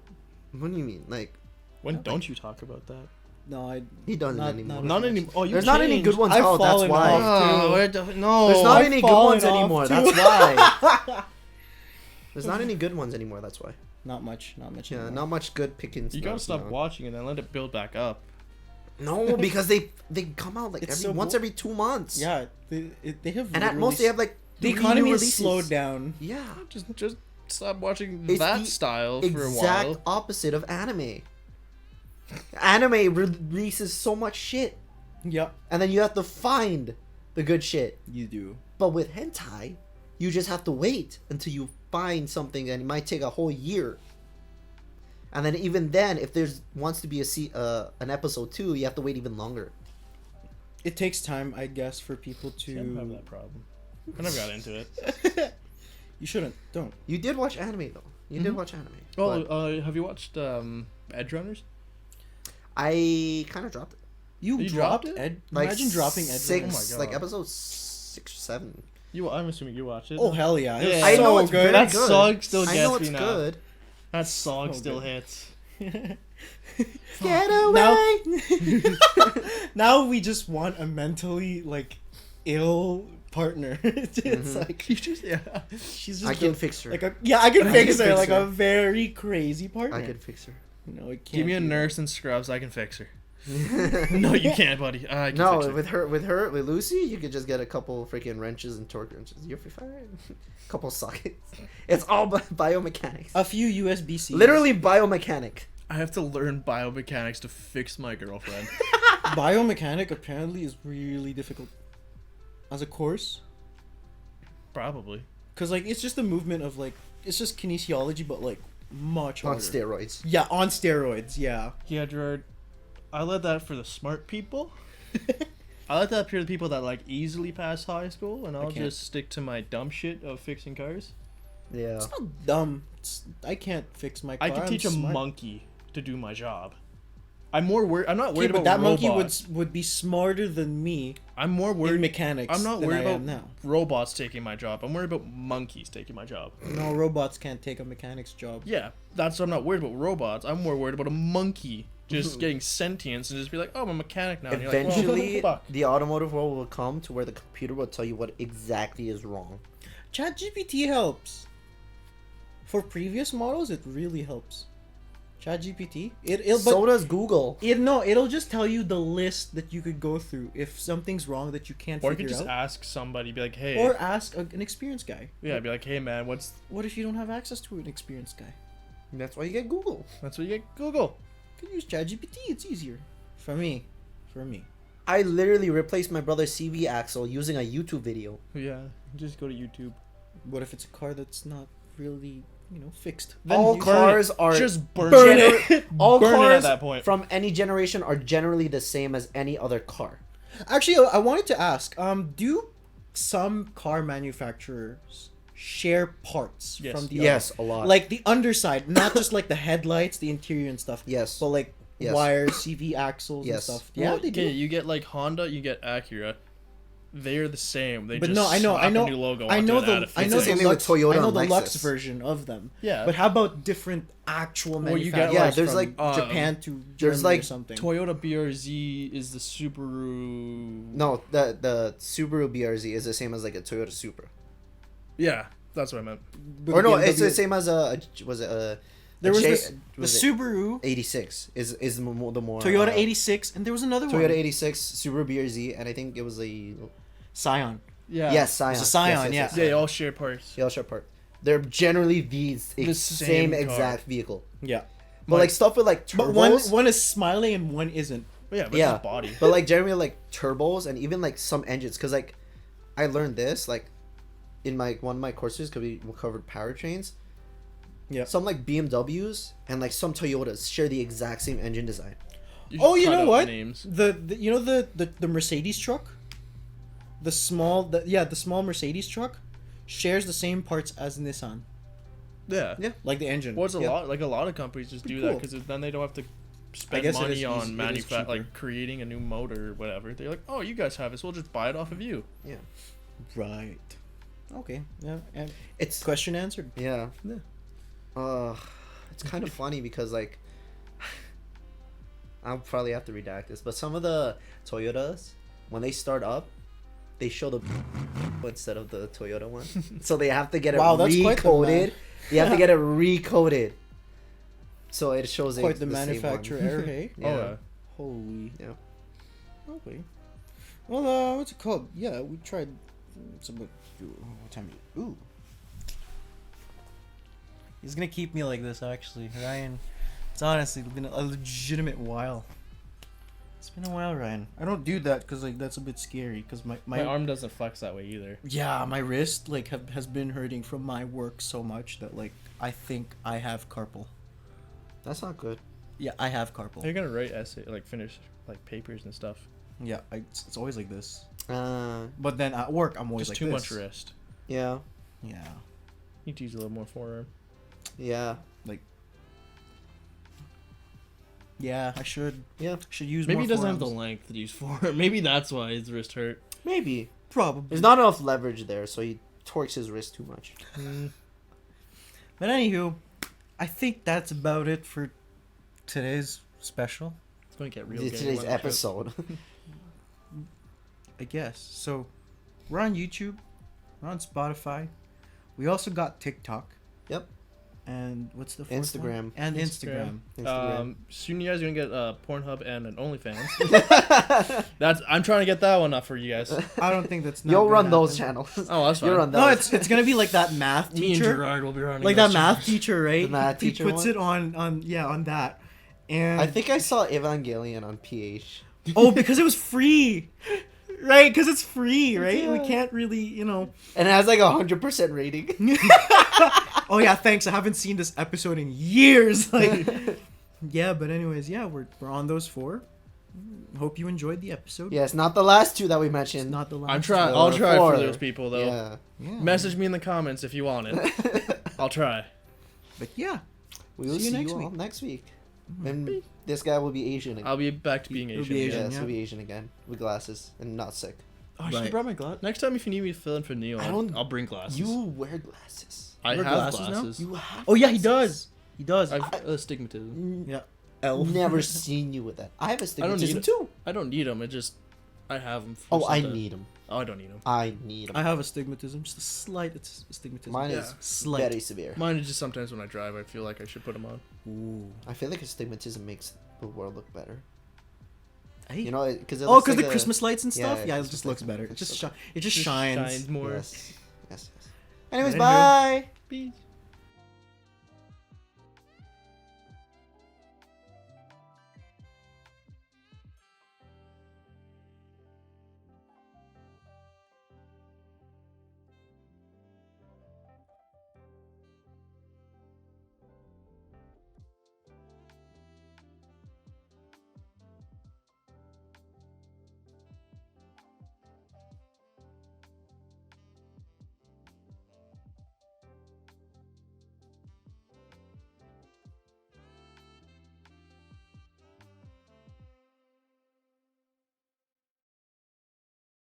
What do you mean? Like When don't you talk about that? No, I. he doesn't Not- anymore. not Not anymore. Oh, you There's not any changed. good ones I've out. That's fallen why. off. Oh, no. There's not I've any good fallen ones off, anymore. too. That's why. There's not any good ones anymore. That's why. Not much. Not much. Yeah, anymore. not much good pickings. You gotta now, stop know. watching and then let it build back up. No, because they come out like It's every so once bo- every 2 months. Yeah, they have. And at literally most they have like the 3 economy new has releases. slowed down. Yeah. Just stop watching It's that the style for a Exact while. opposite of anime. Anime releases so much shit, Yep, and then you have to find the good shit. you do. But with hentai, you just have to wait until you find something, and it might take a whole year. And then even then, if there's wants to be an episode 2, you have to wait even longer. It takes time, I guess, for people to. See, I don't have that problem. I never got into it. You shouldn't. Don't. You did watch anime though. You did watch anime. Oh, but have you watched Edge Runners? I kind of dropped it. You, You dropped dropped it? Ed. Like Imagine dropping Ed. six, Runners. Oh my God. like episode 6 or 7. I'm assuming you watched it. Oh hell yeah! It was Yeah. I so know it's good. very That good. song still I gets know me it's now. good. That song So still good. hits. Get away. Now we just want a mentally like ill partner. It's Mm-hmm. like You just she's just I can fix her. like a I can fix her fix like her. a very crazy partner. I can fix her. No, it can't. give me a do that. nurse and scrubs. I can fix her. No, you can't, buddy. I can No, fix her. with Lucy, you could just get a couple freaking wrenches and torque wrenches. You'll be fine. Couple sockets. It's all biomechanics. A few USB-C. Literally biomechanic. I have to learn biomechanics to fix my girlfriend. biomechanic apparently is really difficult as a course, Probably. because like it's just the movement of like it's just kinesiology, but like much On harder. steroids. Yeah, on steroids. Yeah. Yeah, Gerard. I let that for the smart people. I let that for the people that like easily pass high school, and I'll can't. just stick to my dumb shit of fixing cars. Yeah. It's not dumb. I can't fix my car. I could I'm teach a smart. monkey to do my job. I'm not worried Okay, about but that robots. monkey would be smarter than me I'm more in worried. mechanics. I'm not than worried I about am now. robots taking my job. I'm worried about monkeys taking my job. No, robots can't take a mechanic's job. Yeah, that's I'm not worried about robots. I'm more worried about a monkey just getting sentience and just be like, oh, I'm a mechanic now. And you're like, Eventually, well, fuck. the automotive world will come to where the computer will tell you what exactly is wrong. ChatGPT helps. For previous models, it really helps. ChatGPT, So does Google. it'll just tell you the list that you could go through if something's wrong that you can't Or you figure could just out. ask somebody, be like, hey. Or ask an experienced guy. Yeah, be like, hey, man, what's. What if you don't have access to an experienced guy? That's why you get Google. That's what you get Google. You can use ChatGPT. It's easier. For me. I literally replaced my brother's CV axle using a YouTube video. Yeah, just go to YouTube. What if it's a car that's not really, fixed? All you cars burn it. are Just burn gener- all Burn it at cars that point. from any generation are generally the same as any other car. Actually, I wanted to ask, do some car manufacturers share parts Yes. from the Yes, other? a lot. Like the underside, not just like the headlights, the interior and stuff. Yes. But like Yes. wires, CV axles Yes. and stuff. Yeah, Yeah, they do. okay, you get like Honda, you get Acura. They're the same. They But just no, I know, slap a new logo I onto know it, add a the, few I It's know the the same thing with Lux, Toyota I know and the Lux Lexus. version of them. Yeah. But how about different actual Well, you manufacturers? get, Yeah, there's from like, Japan to there's Germany like or something. Toyota BRZ is the Subaru. No, the Subaru BRZ is the same as like a Toyota Supra. Yeah, that's what I meant. With Or no, BMW. it's the same as was it a There was J- this the was it Subaru, 86 is the more Toyota 86, and there was another Toyota one. 86 Subaru BRZ, and I think it was a Scion. Yeah. yes Scion. It's a Scion, Yes, yeah. yes, They all share parts. The short part. They're generally the The same same car. exact vehicle. Yeah. But like stuff with like But turbos. one is smiling and one isn't. But yeah, but Yeah. just body. But like generally like turbos and even like some engines, because like I learned this like in my one of my courses because we covered powertrains. Yeah. Some like BMWs and like some Toyotas share the exact same engine design. You Oh, should you cut know out what? Names. The Mercedes truck, the small Mercedes truck, shares the same parts as Nissan, Yeah. Yeah. like the engine. Well, it's Yeah. a lot of companies just do Pretty that cool. because then they don't have to spend guess it money is on easy- it is cheaper. like creating a new motor or whatever. They're like, oh, you guys have this, we'll just buy it off of you. Yeah. Right. Okay. Yeah. And It's question answered. yeah. Yeah. It's kind of funny because like I'll probably have to redact this, but some of the Toyotas when they start up, they show the instead of the Toyota one, so they have to get it Wow, that's quite the recoded. They have to get it recoded, so it shows Quite the same one. manufacturer error, hey? Yeah. Oh, yeah. Holy. Yeah. Okay. Well, what's it called? Yeah, we tried. It's about what time? Ooh. He's gonna keep me like this, actually, Ryan. It's honestly been a legitimate while. It's been a while, Ryan. I don't do that because like that's a bit scary. Because my My arm doesn't flex that way either. yeah, my wrist like has been hurting from my work so much that like I think I have carpal. That's not good. Yeah, I have carpal. You're gonna write essay, like finish like papers and stuff. Yeah, it's always like this. Uh, But then at work, I'm always Just like too this. much wrist. yeah, Yeah. You need to use a little more forearm. yeah, Yeah, I should. yeah. Should use Maybe more he doesn't have the forearms. length to use forearm. Maybe that's why his wrist hurt. Maybe Probably. there's not enough leverage there, so he torques his wrist too much. But anywho, I think that's about it for today's special. It's going to get real good. Today's episode. I guess. So, we're on YouTube. We're on Spotify. We also got TikTok. Yep. And what's the fourth Instagram. one? And Instagram. Instagram. Soon you guys are gonna get Pornhub and an OnlyFans. I'm trying to get that one up for you guys. I don't think that's not You'll gonna run those happen. channels. Oh, that's fine. You'll run those. No, it's gonna be like that math Me and teacher. Girard will be running. Like those that math channels. teacher, right? The math he teacher puts one? it on that. And I think I saw Evangelion on PH. oh, because it was free. Right, because it's free, right? We Yeah. can't really, And it has like 100% rating. Oh yeah, thanks. I haven't seen this episode in years. Like, yeah, but anyways, yeah, we're on those 4. Hope you enjoyed the episode. Yeah, it's not the last 2 that we It's mentioned. not the last. I'm trying. Or I'll try 4. for those people though. Yeah. Yeah. Message me in the comments if you want it. I'll try. But yeah, We will See you see next you all week. next week. And This guy will be Asian again. I'll be back to being You'll Asian. be again. Asian. Yes, yeah. he'll be Asian again with glasses and not sick. Oh, I should have Right. brought my glasses. Next time, if you need me to fill in for Neo, I don't- I'll bring glasses. You wear glasses. I wear have glasses now? glasses. You have. Oh yeah, he glasses. does. He does. I've astigmatism. Yeah. I've never seen you with that. I have need astigmatism it. too. I don't need them. I have them. Oh, I need them. Oh, I don't need them. I need them. I have astigmatism, just a slight astigmatism. Mine Yeah. is Slight. very severe. Mine is just sometimes when I drive, I feel like I should put them on. Ooh. I feel like astigmatism makes the world look better. Hey. You know, because Oh, because the Christmas lights and Yeah, stuff. yeah, Yeah, it Christmas just looks lights. better. It It's just so- it just shines. more. Yes. Yes. Yes. Anyways, Anywho. bye. Peace.